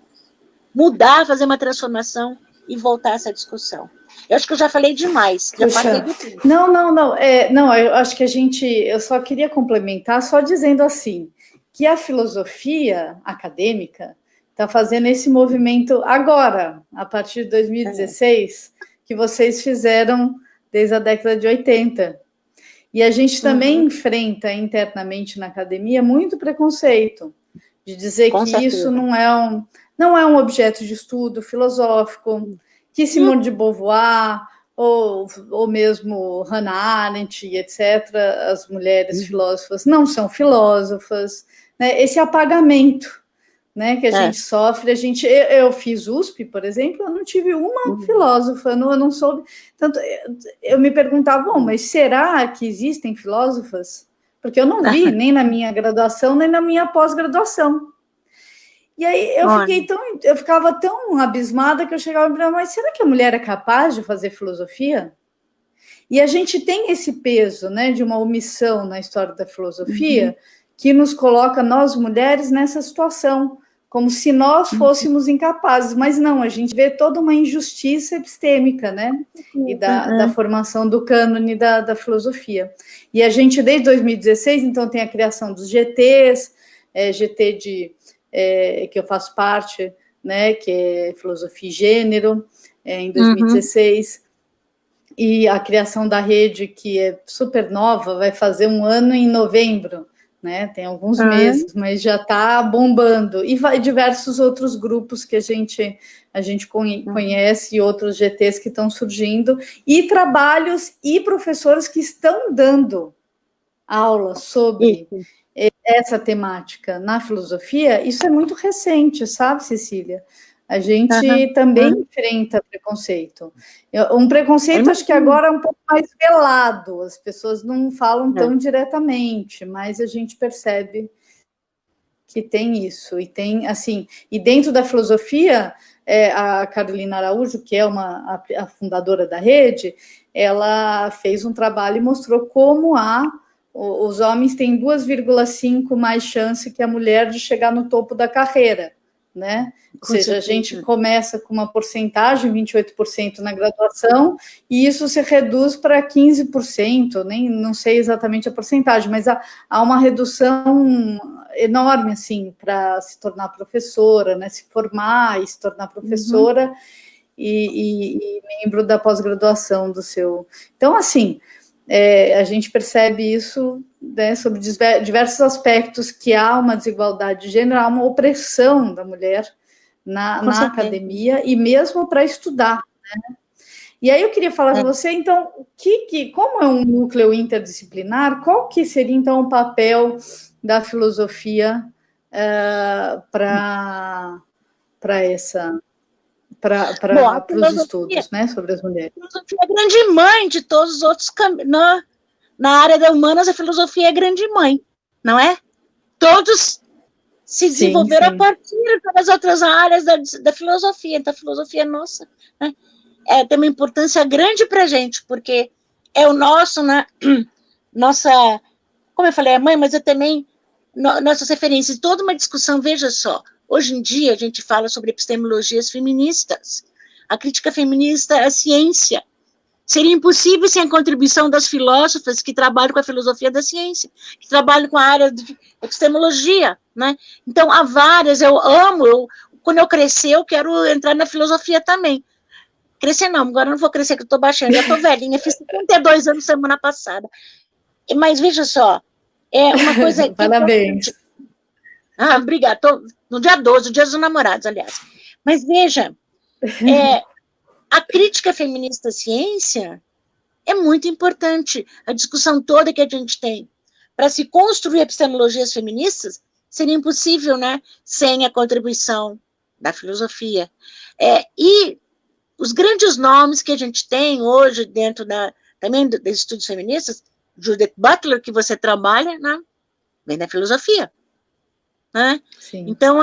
mudar, fazer uma transformação e voltar a essa discussão. Eu acho que eu já falei demais, já passei do tempo. Não, eu acho que eu só queria complementar, só dizendo assim, que a filosofia acadêmica está fazendo esse movimento agora, a partir de 2016, que vocês fizeram desde a década de 80. E a gente também enfrenta internamente na academia muito preconceito, de dizer que isso não é um objeto de estudo filosófico, que Simone de Beauvoir, ou mesmo Hannah Arendt, etc., as mulheres filósofas não são filósofas, né? Esse apagamento, né, que a gente sofre, eu fiz USP, por exemplo, eu não tive uma filósofa, eu não soube, tanto, eu me perguntava, bom, mas será que existem filósofas? Porque eu não vi, nem na minha graduação, nem na minha pós-graduação. E aí eu ficava tão abismada que eu chegava e falava, mas será que a mulher é capaz de fazer filosofia? E a gente tem esse peso, né, de uma omissão na história da filosofia, que nos coloca, nós mulheres, nessa situação, como se nós fôssemos incapazes, mas não, a gente vê toda uma injustiça epistêmica, né, e da formação do cânone da filosofia. E a gente, desde 2016, então, tem a criação dos GTs, GT que eu faço parte, né, que é Filosofia e Gênero, em 2016, e a criação da rede, que é super nova, vai fazer 1 ano em novembro, né? Tem alguns meses, mas já está bombando. E diversos outros grupos que a gente conhece, e outros GTs que estão surgindo, e trabalhos e professores que estão dando aulas sobre essa temática na filosofia. Isso é muito recente, sabe, Cecília? A gente também enfrenta preconceito. Um preconceito, acho que agora é um pouco mais velado, as pessoas não falam tão diretamente, mas a gente percebe que tem isso. E tem, assim, e dentro da filosofia, a Carolina Araújo, que é a fundadora da rede, ela fez um trabalho e mostrou como os homens têm 2,5 mais chance que a mulher de chegar no topo da carreira, né? Ou seja, a gente começa com uma porcentagem, 28% na graduação, e isso se reduz para 15%, não sei exatamente a porcentagem, mas há uma redução enorme, assim, para se tornar professora, né? Se formar e se tornar professora e membro da pós-graduação do seu... Então, assim, a gente percebe isso, né, sobre diversos aspectos, que há uma desigualdade de gênero, há uma opressão da mulher na academia, e mesmo para estudar, né? E aí eu queria falar com você, então, como é um núcleo interdisciplinar, qual que seria, então, o papel da filosofia para os estudos, né, sobre as mulheres? A filosofia é a grande mãe de todos os outros caminhos. Na área das humanas, a filosofia é a grande mãe, não é? Todos se desenvolveram a partir das outras áreas da filosofia. Então, a filosofia é nossa, né? Tem uma importância grande para a gente, porque é o nosso, né? Nossa, como eu falei, a mãe, mas eu também, nossas referências, toda uma discussão, veja só, hoje em dia a gente fala sobre epistemologias feministas, a crítica feminista à ciência. Seria impossível sem a contribuição das filósofas que trabalham com a filosofia da ciência, que trabalham com a área de epistemologia, né? Então, há várias, eu amo, quando eu crescer, eu quero entrar na filosofia também. Crescer não, agora eu não vou crescer, que eu estou baixando, já estou velhinha, fiz 52 anos semana passada. Mas veja só, é uma coisa... Parabéns. Obrigada, estou no dia 12, o dia dos namorados, aliás. Mas veja, a crítica feminista à ciência é muito importante. A discussão toda que a gente tem para se construir epistemologias feministas seria impossível, né, sem a contribuição da filosofia. E os grandes nomes que a gente tem hoje dentro também dos estudos feministas, Judith Butler, que você trabalha, né, vem da filosofia. Né? Então,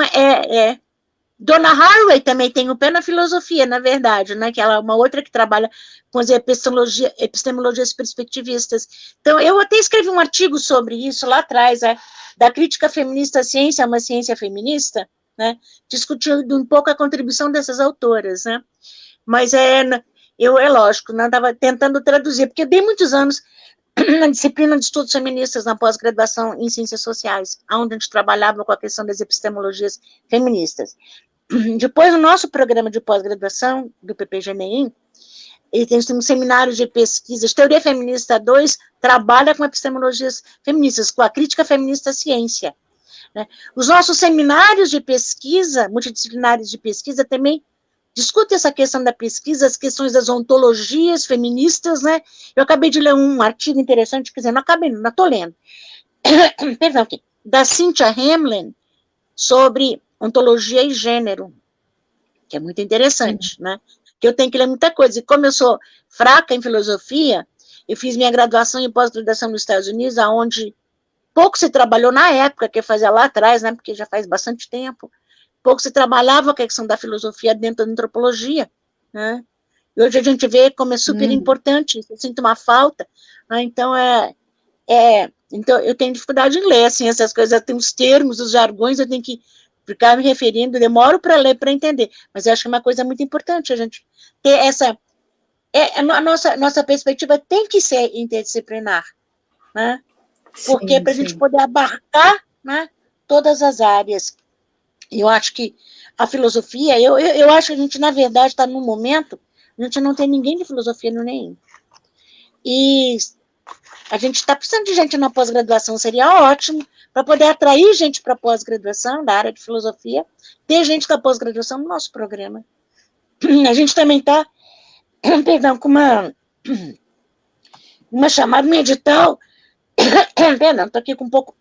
Donna Haraway também tem o pé na filosofia, na verdade, né? Que ela é uma outra que trabalha com as epistemologias perspectivistas. Então, eu até escrevi um artigo sobre isso lá atrás, da crítica feminista à ciência, uma ciência feminista, né? Discutindo um pouco a contribuição dessas autoras, né? Mas é lógico, né? Estava tentando traduzir, porque eu dei muitos anos na disciplina de estudos feministas na pós-graduação em ciências sociais, onde a gente trabalhava com a questão das epistemologias feministas. Depois, no nosso programa de pós-graduação do PPGMI, temos seminários de pesquisas, Teoria Feminista 2 trabalha com epistemologias feministas, com a crítica feminista à ciência. Né? Os nossos seminários de pesquisa, multidisciplinares de pesquisa, também discute essa questão da pesquisa, as questões das ontologias feministas, né? Eu acabei de ler um artigo interessante, quer dizer, não estou lendo, perdão, da Cynthia Hamlin, sobre Ontologia e Gênero, que é muito interessante, né? Que eu tenho que ler muita coisa. E como eu sou fraca em filosofia, eu fiz minha graduação e pós-graduação nos Estados Unidos, onde pouco se trabalhou na época, que eu fazia lá atrás, né? Porque já faz bastante tempo. Pouco se trabalhava a questão da filosofia dentro da antropologia, né? E hoje a gente vê como é super importante, eu sinto uma falta, né? Então, então eu tenho dificuldade em ler, assim, essas coisas, tem os termos, os jargões, eu tenho que ficar me referindo, demoro para ler, para entender, mas eu acho que é uma coisa muito importante a gente ter essa, a nossa perspectiva tem que ser interdisciplinar, né? Porque para a gente poder abarcar, né, todas as áreas. E eu acho que a filosofia, eu acho que a gente, na verdade, está num momento, a gente não tem ninguém de filosofia no NEM. E a gente está precisando de gente na pós-graduação, seria ótimo, para poder atrair gente para a pós-graduação, da área de filosofia, ter gente da pós-graduação no nosso programa. A gente também está, perdão, com uma chamada, um edital, perdão, estou aqui com um pouco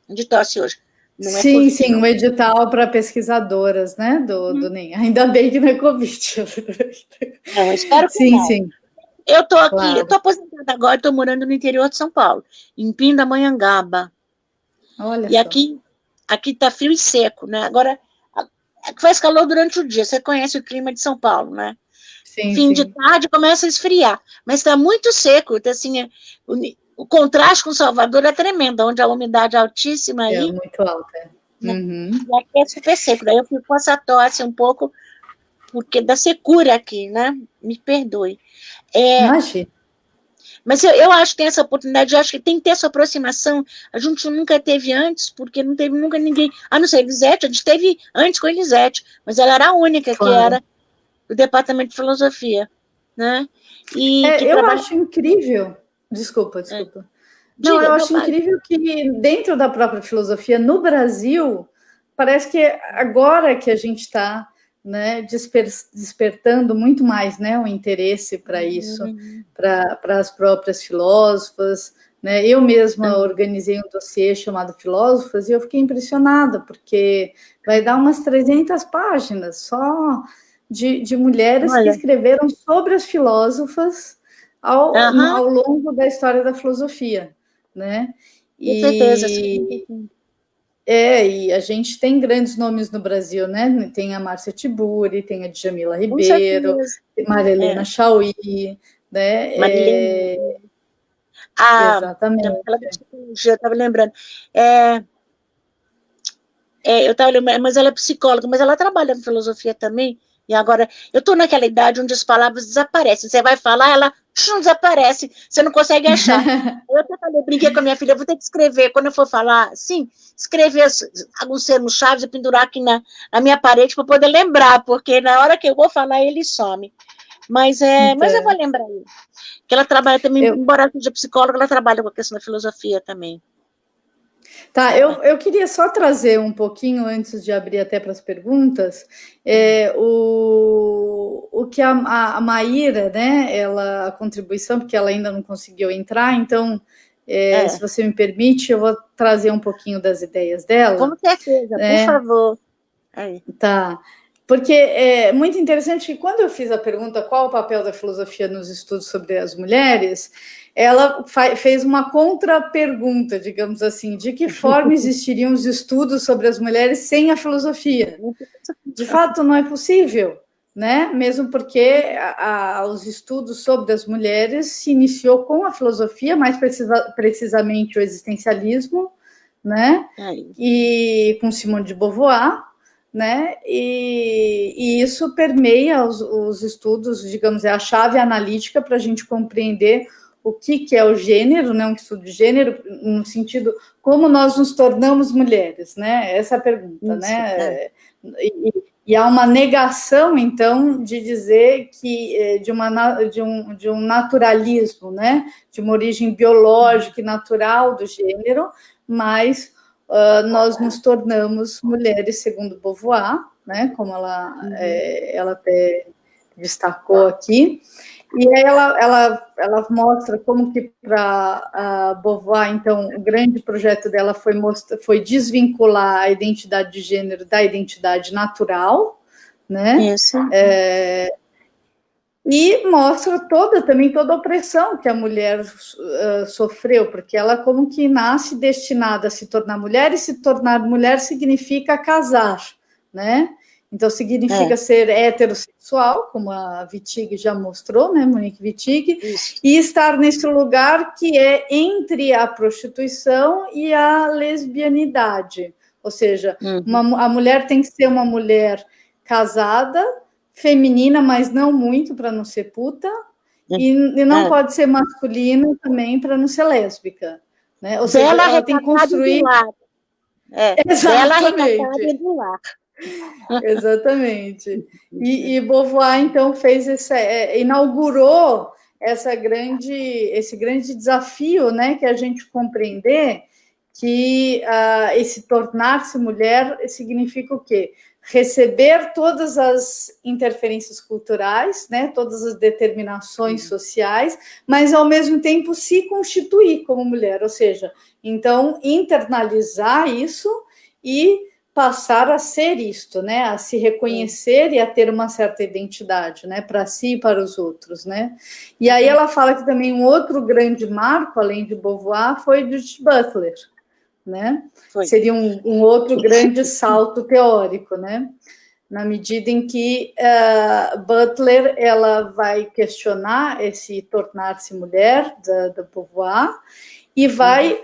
de tosse hoje. Não é sim, COVID, sim, não. Um edital para pesquisadoras, né, do NEM. Ainda bem que não é Covid. Não, espero que sim, não. Sim. Eu estou aqui, claro. Eu estou aposentada agora, estou morando no interior de São Paulo, em Pindamonhangaba. Olha e só. aqui está frio e seco, né? Agora, faz calor durante o dia, você conhece o clima de São Paulo, né? Sim, fim de tarde começa a esfriar, mas está muito seco, então, assim, o contraste com Salvador é tremendo, onde a umidade é altíssima aí. É muito alta. Uhum. E aqui é super seco, daí eu fico com essa tosse um pouco, porque da secura aqui, né? Me perdoe. Imagina. Mas eu acho que tem essa oportunidade, eu acho que tem que ter essa aproximação. A gente nunca teve antes, porque não teve nunca ninguém. A não ser Elisete, a gente teve antes com a Elisete, mas ela era a única claro. Que era do departamento de filosofia, né? E eu acho incrível. Desculpa. Não, eu acho incrível que dentro da própria filosofia, no Brasil, parece que agora que a gente está, né, despertando muito mais, né, o interesse para isso, para as próprias filósofas, né? Eu mesma organizei um dossiê chamado Filósofas e eu fiquei impressionada, porque vai dar umas 300 páginas só de mulheres que escreveram sobre as filósofas ao longo da história da filosofia, né? Com certeza, sim. E a gente tem grandes nomes no Brasil, né? Tem a Márcia Tiburi, tem a Djamila Ribeiro, tem Maria Helena Chauí, né? Exatamente. Eu estava lembrando. Eu estava lembrando, mas ela é psicóloga, mas ela trabalha com filosofia também. E agora, eu estou naquela idade onde as palavras desaparecem. Você vai falar, ela não desaparece, você não consegue achar. Eu brinquei com a minha filha, eu vou ter que escrever, quando eu for falar, sim, escrever alguns termos chaves e pendurar aqui na minha parede para poder lembrar, porque na hora que eu vou falar, ele some. Mas eu vou lembrar ele. Que ela trabalha também, embora ela seja psicóloga, ela trabalha com a questão da filosofia também. Tá, eu queria só trazer um pouquinho, antes de abrir até para as perguntas, o que a Maíra, né, a contribuição, porque ela ainda não conseguiu entrar, então, se você me permite, eu vou trazer um pouquinho das ideias dela. Com certeza, por favor. Tá, porque é muito interessante que quando eu fiz a pergunta qual o papel da filosofia nos estudos sobre as mulheres, ela fez uma contra-pergunta, digamos assim, de que forma existiriam os estudos sobre as mulheres sem a filosofia? De fato, não é possível, né? Mesmo porque os estudos sobre as mulheres se iniciou com a filosofia, mais precisamente o existencialismo, né? E com Simone de Beauvoir, né? E isso permeia os estudos, digamos, é a chave analítica para a gente compreender o que é o gênero, né? Um estudo de gênero, no sentido como nós nos tornamos mulheres, né? Essa é a pergunta, isso, né? E há uma negação, então, de dizer que de um naturalismo, né? De uma origem biológica e natural do gênero, mas nós nos tornamos mulheres segundo Beauvoir, né? Como ela até destacou aqui. E aí ela mostra como que para a Beauvoir, então, o grande projeto dela foi desvincular a identidade de gênero da identidade natural, né? Isso. E mostra também toda a opressão que a mulher sofreu, porque ela como que nasce destinada a se tornar mulher, e se tornar mulher significa casar, né? Então, significa ser heterossexual, como a Wittig já mostrou, né, Monique Wittig, e estar nesse lugar que é entre a prostituição e a lesbianidade. Ou seja, a mulher tem que ser uma mulher casada, feminina, mas não muito, para não ser puta, e não pode ser masculina também, para não ser lésbica. Né? Ou seja, ela tem que construir... Exatamente. Do lar. Exatamente. E Beauvoir, então, inaugurou esse grande desafio, né, que é a gente compreender que esse tornar-se mulher significa o quê? Receber todas as interferências culturais, né, todas as determinações sociais, mas, ao mesmo tempo, se constituir como mulher, ou seja, então, internalizar isso e passar a ser isto, né, a se reconhecer e a ter uma certa identidade, né, para si e para os outros, né. E aí ela fala que também um outro grande marco, além de Beauvoir, foi Judith Butler, né, seria um outro grande salto teórico, né, na medida em que Butler, ela vai questionar esse tornar-se mulher da Beauvoir e vai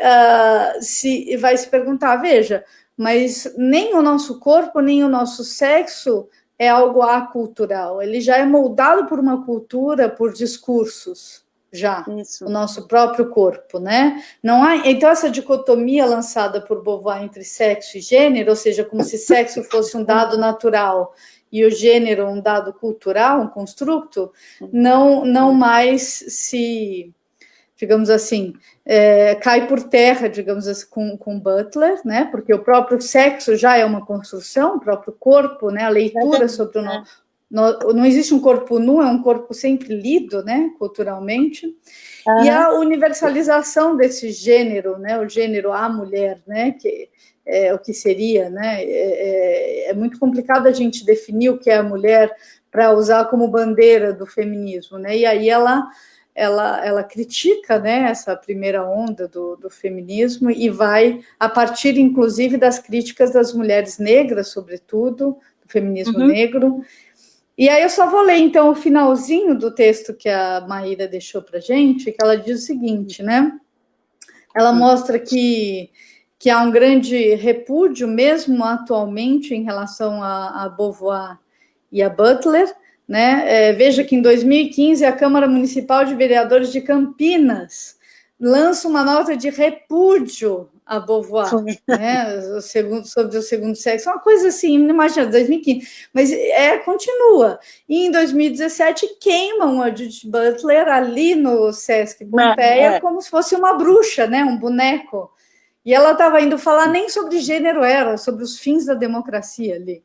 se perguntar, veja, mas nem o nosso corpo, nem o nosso sexo é algo acultural. Ele já é moldado por uma cultura, por discursos, já, o nosso próprio corpo, né? Não há, então, essa dicotomia lançada por Beauvoir entre sexo e gênero, ou seja, como se sexo fosse um dado natural e o gênero um dado cultural, um construto, não mais se... digamos assim, cai por terra, digamos assim, com Butler, né? Porque o próprio sexo já é uma construção, o próprio corpo, né? A leitura sobre não existe um corpo nu, é um corpo sempre lido, né? Culturalmente. E a universalização desse gênero, né? O gênero à mulher, né? Que é o que seria, né? É muito complicado a gente definir o que é a mulher para usar como bandeira do feminismo, né? E aí ela critica, né, essa primeira onda do feminismo e vai, a partir, inclusive, das críticas das mulheres negras, sobretudo, do feminismo negro. E aí eu só vou ler, então, o finalzinho do texto que a Maíra deixou para a gente, que ela diz o seguinte, né? Ela mostra que há um grande repúdio, mesmo atualmente, em relação a Beauvoir e a Butler, né? Veja que em 2015 a Câmara Municipal de Vereadores de Campinas lança uma nota de repúdio a Beauvoir, né? Sobre o segundo sexo, uma coisa assim, imagina, 2015, mas continua. E em 2017 queimam a Judith Butler ali no Sesc Pompeia como se fosse uma bruxa, né? Um boneco. E ela estava indo falar nem sobre gênero, era sobre os fins da democracia ali.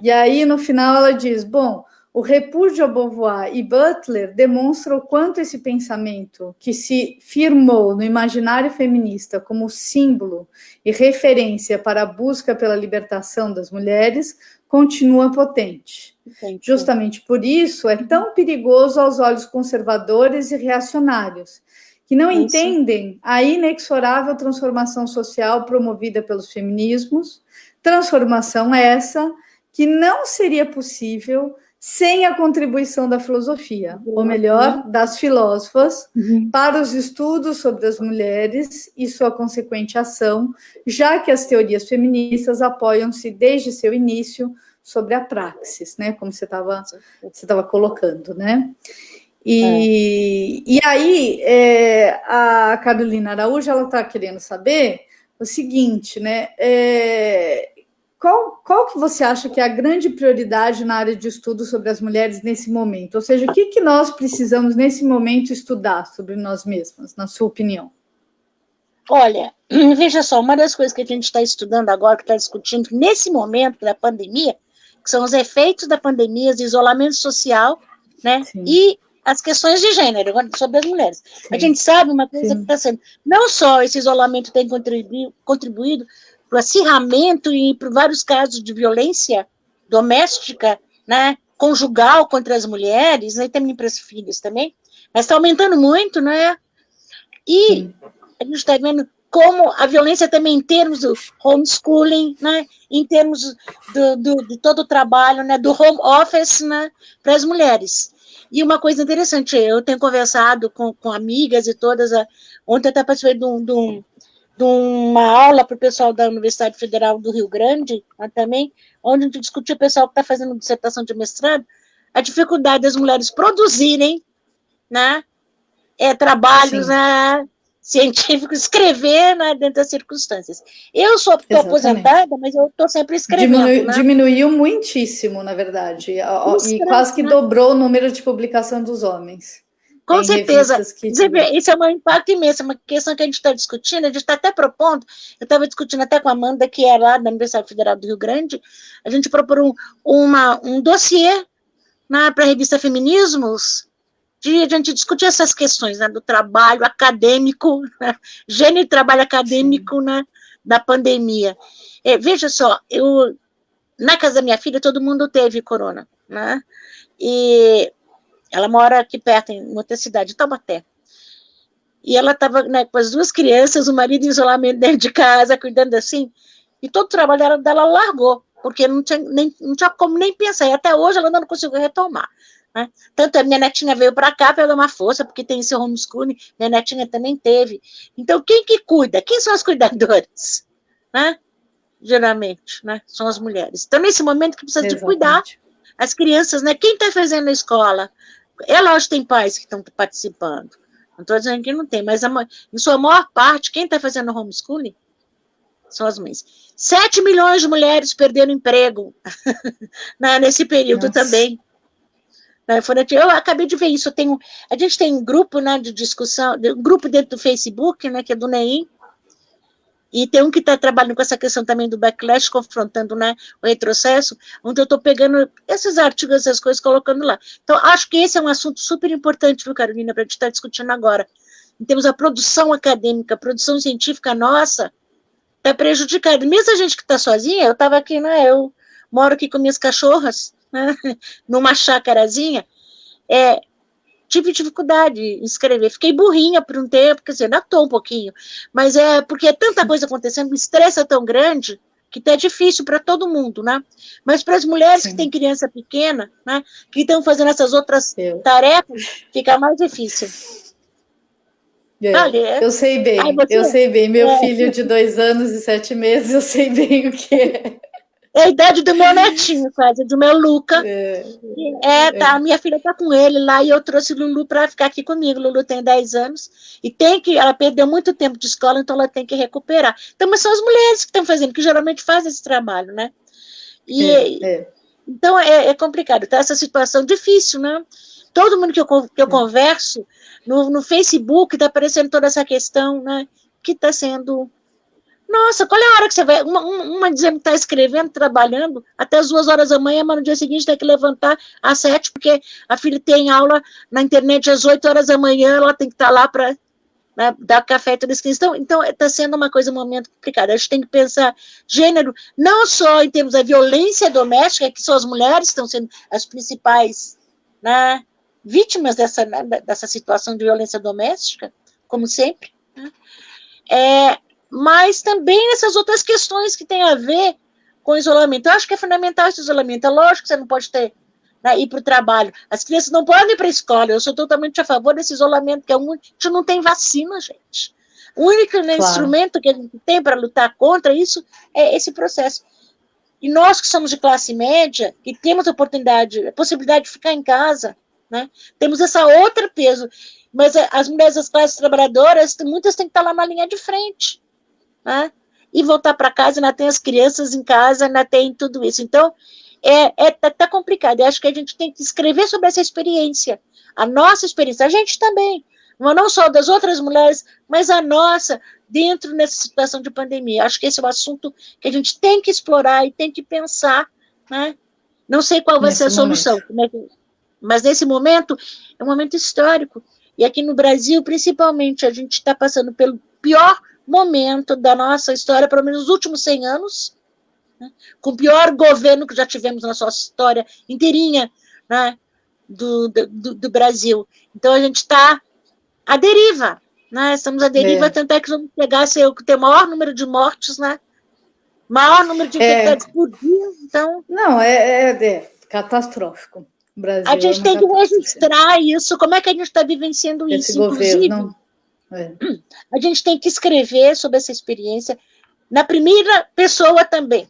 E aí, no final, ela diz, bom, o repúdio a Beauvoir e Butler demonstra o quanto esse pensamento, que se firmou no imaginário feminista como símbolo e referência para a busca pela libertação das mulheres, continua potente. Justamente por isso, é tão perigoso aos olhos conservadores e reacionários, que não entendem a inexorável transformação social promovida pelos feminismos, transformação essa que não seria possível sem a contribuição da filosofia, ou melhor, das filósofas, para os estudos sobre as mulheres e sua consequente ação, já que as teorias feministas apoiam-se desde seu início sobre a praxis, né, como você estava colocando, né? E aí, a Carolina Araújo, ela está querendo saber o seguinte, né? Qual que você acha que é a grande prioridade na área de estudo sobre as mulheres nesse momento? Ou seja, o que nós precisamos, nesse momento, estudar sobre nós mesmas, na sua opinião? Olha, veja só, uma das coisas que a gente está estudando agora, que está discutindo nesse momento da pandemia, que são os efeitos da pandemia, de isolamento social né? Sim. E as questões de gênero, sobre as mulheres. Sim. A gente sabe uma coisa Sim. que está sendo, não só esse isolamento tem contribuído para o acirramento e para vários casos de violência doméstica, né, conjugal contra as mulheres, né, e também para as filhas também, mas está aumentando muito, né? E Sim. a gente está vendo como a violência também em termos do homeschooling, né, em termos de todo o trabalho, né, do home office, né, para as mulheres. E uma coisa interessante, eu tenho conversado com amigas e todas, ontem eu até participei de uma aula para o pessoal da Universidade Federal do Rio Grande, também, onde a gente discutiu o pessoal que está fazendo dissertação de mestrado, a dificuldade das mulheres produzirem, né, trabalhos, né, científicos, escrever, né, dentro das circunstâncias. Eu estou aposentada, mas eu estou sempre escrevendo. Diminuiu muitíssimo, na verdade, e quase que dobrou o número de publicação dos homens. Com certeza. Isso é um impacto imenso, é uma questão que a gente está discutindo, a gente está até propondo, eu estava discutindo até com a Amanda, que é lá da Universidade Federal do Rio Grande, a gente propôs um dossiê, né, para a revista Feminismos, de a gente discutir essas questões, né, do trabalho acadêmico, né, gênero e trabalho acadêmico, né, da pandemia. Veja só, na casa da minha filha, todo mundo teve corona, né, e ela mora aqui perto, em outra cidade, Taubaté. E ela estava, né, com as duas crianças, o marido em isolamento dentro de casa, cuidando assim, e todo o trabalho dela largou, porque não tinha como nem pensar, e até hoje ela não conseguiu retomar. Né? Tanto a minha netinha veio para cá para dar uma força, porque tem esse homeschooling, minha netinha também teve. Então, quem que cuida? Quem são as cuidadoras? Né? Geralmente, né? São as mulheres. Então, nesse momento que precisa de cuidar as crianças, né? Quem está fazendo na escola? Lógico, tem pais que estão participando. Não estou dizendo que não tem, mas em sua maior parte, quem está fazendo homeschooling são as mães. 7 milhões de mulheres perderam emprego né, nesse período também. Eu acabei de ver isso. A gente tem um grupo, né, de discussão, um grupo dentro do Facebook, né, que é do NEIM, e tem um que está trabalhando com essa questão também do backlash, confrontando, né, o retrocesso, onde eu estou pegando esses artigos, essas coisas, colocando lá. Então, acho que esse é um assunto super importante, viu, Carolina, para a gente estar discutindo agora. Em termos da produção acadêmica, produção científica nossa, está prejudicada. Mesmo a gente que está sozinha, eu estava aqui, né, eu moro aqui com minhas cachorras, né, numa chácarazinha, tive dificuldade em escrever, fiquei burrinha por um tempo, quer dizer, ainda estou um pouquinho, mas porque é tanta coisa acontecendo, o estresse é tão grande, que tá difícil para todo mundo, né? Mas para as mulheres que têm criança pequena, né, que estão fazendo essas outras tarefas, fica mais difícil. Eu sei bem, meu filho de 2 anos e 7 meses, eu sei bem o que é. É a idade do meu netinho, quase, do meu Luca. Tá, minha filha está com ele lá, e eu trouxe Lulu para ficar aqui comigo. Lulu tem 10 anos, e ela perdeu muito tempo de escola, então ela tem que recuperar. Então, mas são as mulheres que estão fazendo, que geralmente fazem esse trabalho, né? Então, é complicado, tá? Essa situação difícil, né? Todo mundo que eu converso no Facebook, está aparecendo toda essa questão, né? Que está sendo... Nossa, qual é a hora que você vai... Uma dizendo que está escrevendo, trabalhando, até as 2 horas da manhã, mas no dia seguinte tem que levantar às 7, porque a filha tem aula na internet às 8 horas da manhã, ela tem que estar lá para, né, dar café e tudo isso. Então, está sendo um momento complicado. A gente tem que pensar gênero, não só em termos da violência doméstica, que são as mulheres que estão sendo as principais, né, vítimas dessa situação de violência doméstica, como sempre, né? Mas também essas outras questões que têm a ver com o isolamento. Eu acho que é fundamental esse isolamento. É lógico que você não pode ir para o trabalho. As crianças não podem ir para a escola. Eu sou totalmente a favor desse isolamento, que a gente não tem vacina, gente. O único instrumento que a gente tem para lutar contra isso é esse processo. E nós que somos de classe média, que temos a possibilidade de ficar em casa, né, temos essa outra peso. Mas as mulheres das classes trabalhadoras, muitas têm que estar lá na linha de frente. Né? E voltar para casa, ainda tem as crianças em casa, ainda tem tudo isso. Então, tá complicado. Eu acho que a gente tem que escrever sobre essa experiência, a nossa experiência, a gente também, não só das outras mulheres, mas a nossa, dentro dessa situação de pandemia. Acho que esse é um assunto que a gente tem que explorar e tem que pensar, né? Não sei qual vai ser a solução. Mas nesse momento, é um momento histórico. E aqui no Brasil, principalmente, a gente está passando pelo pior momento da nossa história, pelo menos nos últimos 100 anos, né? Com o pior governo que já tivemos na nossa história inteirinha, né? do Brasil. Então, a gente está à deriva, né? Estamos à deriva, tanto é que vamos pegar ter o maior número de mortes, né? Maior número de infectados por dia, então... Não, é catastrófico. O Brasil a gente tem que registrar isso, como é que a gente está vivenciando esse isso, governo, inclusive... A gente tem que escrever sobre essa experiência na primeira pessoa também.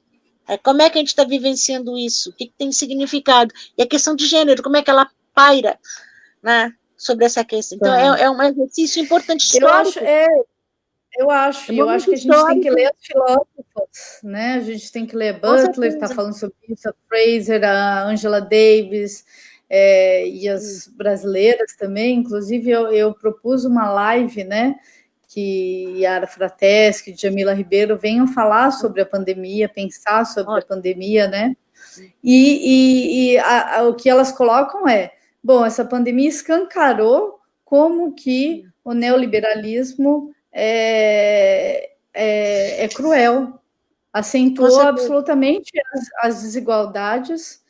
Como é que a gente está vivenciando isso? O que tem significado? E a questão de gênero, como é que ela paira, né, sobre essa questão? Então, é um exercício importante histórico. Eu acho que a gente tem que ler os filósofos, né? A gente tem que ler Butler, está falando sobre isso, a Fraser, a Angela Davis, e as brasileiras também. Inclusive, eu propus uma live, né? Que Yara Frateschi, Jamila Ribeiro venham falar sobre a pandemia, pensar sobre a pandemia, né? E o que elas colocam bom, essa pandemia escancarou como que o neoliberalismo é cruel, acentuou absolutamente as desigualdades,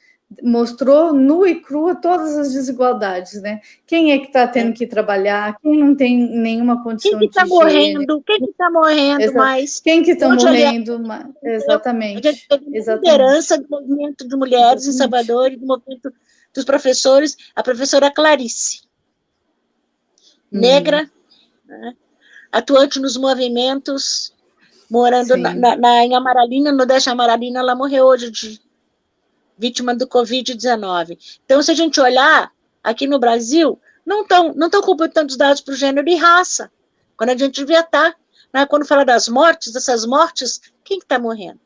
mostrou nu e crua todas as desigualdades, né? Quem é que está tendo que trabalhar? Quem não tem nenhuma condição de higiene? Quem que está morrendo mais? Quem que está morrendo mais? Exatamente. A gente teve a liderança do movimento de mulheres em Salvador e do movimento dos professores, a professora Clarice, negra, né? Atuante nos movimentos, morando em Amaralina, no Nordeste Amaralina, ela morreu hoje vítima do Covid-19. Então, se a gente olhar, aqui no Brasil, não estão computando os dados para o gênero e raça, quando a gente devia estar, né? Quando fala das mortes, dessas mortes, quem que está morrendo?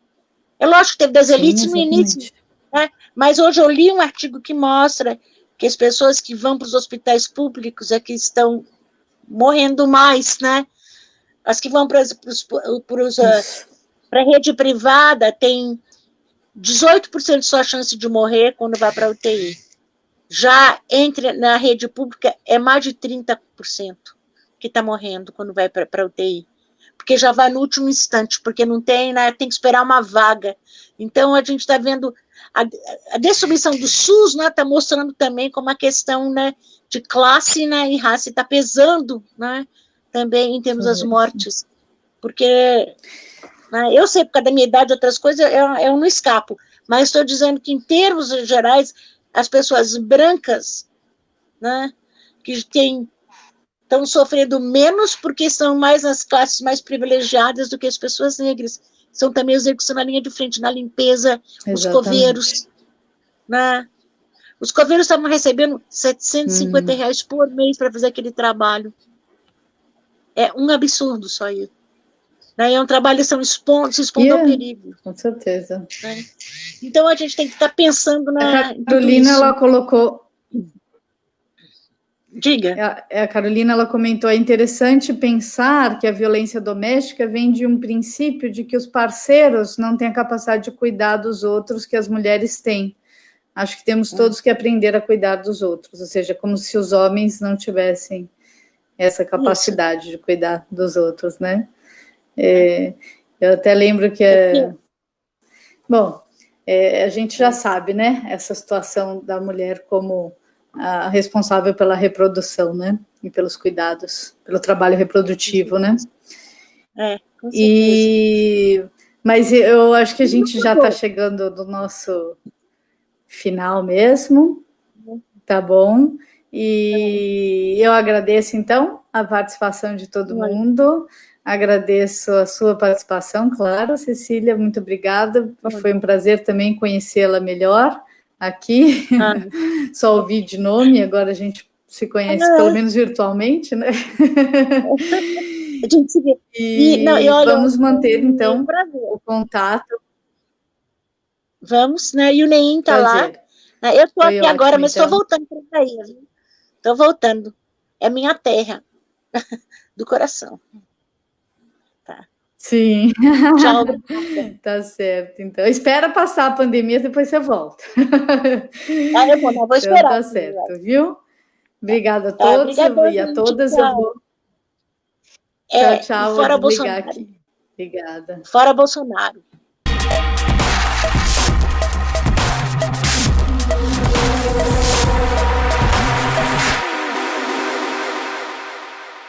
É lógico que teve das elites no início, né? Mas hoje eu li um artigo que mostra que as pessoas que vão para os hospitais públicos é que estão morrendo mais, né? As que vão para a rede privada têm 18% de sua chance de morrer quando vai para a UTI. Já na rede pública é mais de 30% que está morrendo quando vai para a UTI. Porque já vai no último instante, porque não tem, né, tem que esperar uma vaga. Então, a gente está vendo a destruição do SUS, né, está mostrando também como a questão, né, de classe, né, e raça está pesando, né, também em termos das mortes. Porque... eu sei, por causa da minha idade, outras coisas, eu não escapo. Mas estou dizendo que, em termos gerais, as pessoas brancas, né, que estão sofrendo menos porque são mais as classes mais privilegiadas do que as pessoas negras. São também os negros que estão na linha de frente, na limpeza, os coveiros. Né? Os coveiros estavam recebendo R$750 por mês para fazer aquele trabalho. É um absurdo só isso. É um trabalho que se expondo ao perigo. Com certeza. Né? Então, a gente tem que estar pensando na... A Carolina, ela colocou... Diga. A Carolina, ela comentou, é interessante pensar que a violência doméstica vem de um princípio de que os parceiros não têm a capacidade de cuidar dos outros que as mulheres têm. Acho que temos todos que aprender a cuidar dos outros, ou seja, como se os homens não tivessem essa capacidade de cuidar dos outros, né? Eu até lembro que bom, a gente já sabe, né, essa situação da mulher como a responsável pela reprodução, né, e pelos cuidados, pelo trabalho reprodutivo, né? Com certeza. Mas eu acho que a gente já está chegando no nosso final mesmo, tá bom? E eu agradeço, então, a participação de todo mundo. Agradeço a sua participação, claro, Cecília, muito obrigada. Foi um prazer também conhecê-la melhor aqui. Só ouvi de nome, agora a gente se conhece pelo menos virtualmente, né? A gente se vê. Vamos manter, então, o contato. Vamos, né? E o Neim está lá. Eu estou aqui agora, mas estou voltando para aí. Estou voltando. É minha terra do coração. Sim. Tchau. Tá certo. Então, espera passar a pandemia, depois você volta. Eu vou Então, esperar. tá certo, viu? Obrigada a Tá, todos obrigada, e a gente, todas. tchau. Eu vou... Tchau, E tchau. Vou fora desligar Bolsonaro. aqui. Obrigada. Fora Bolsonaro.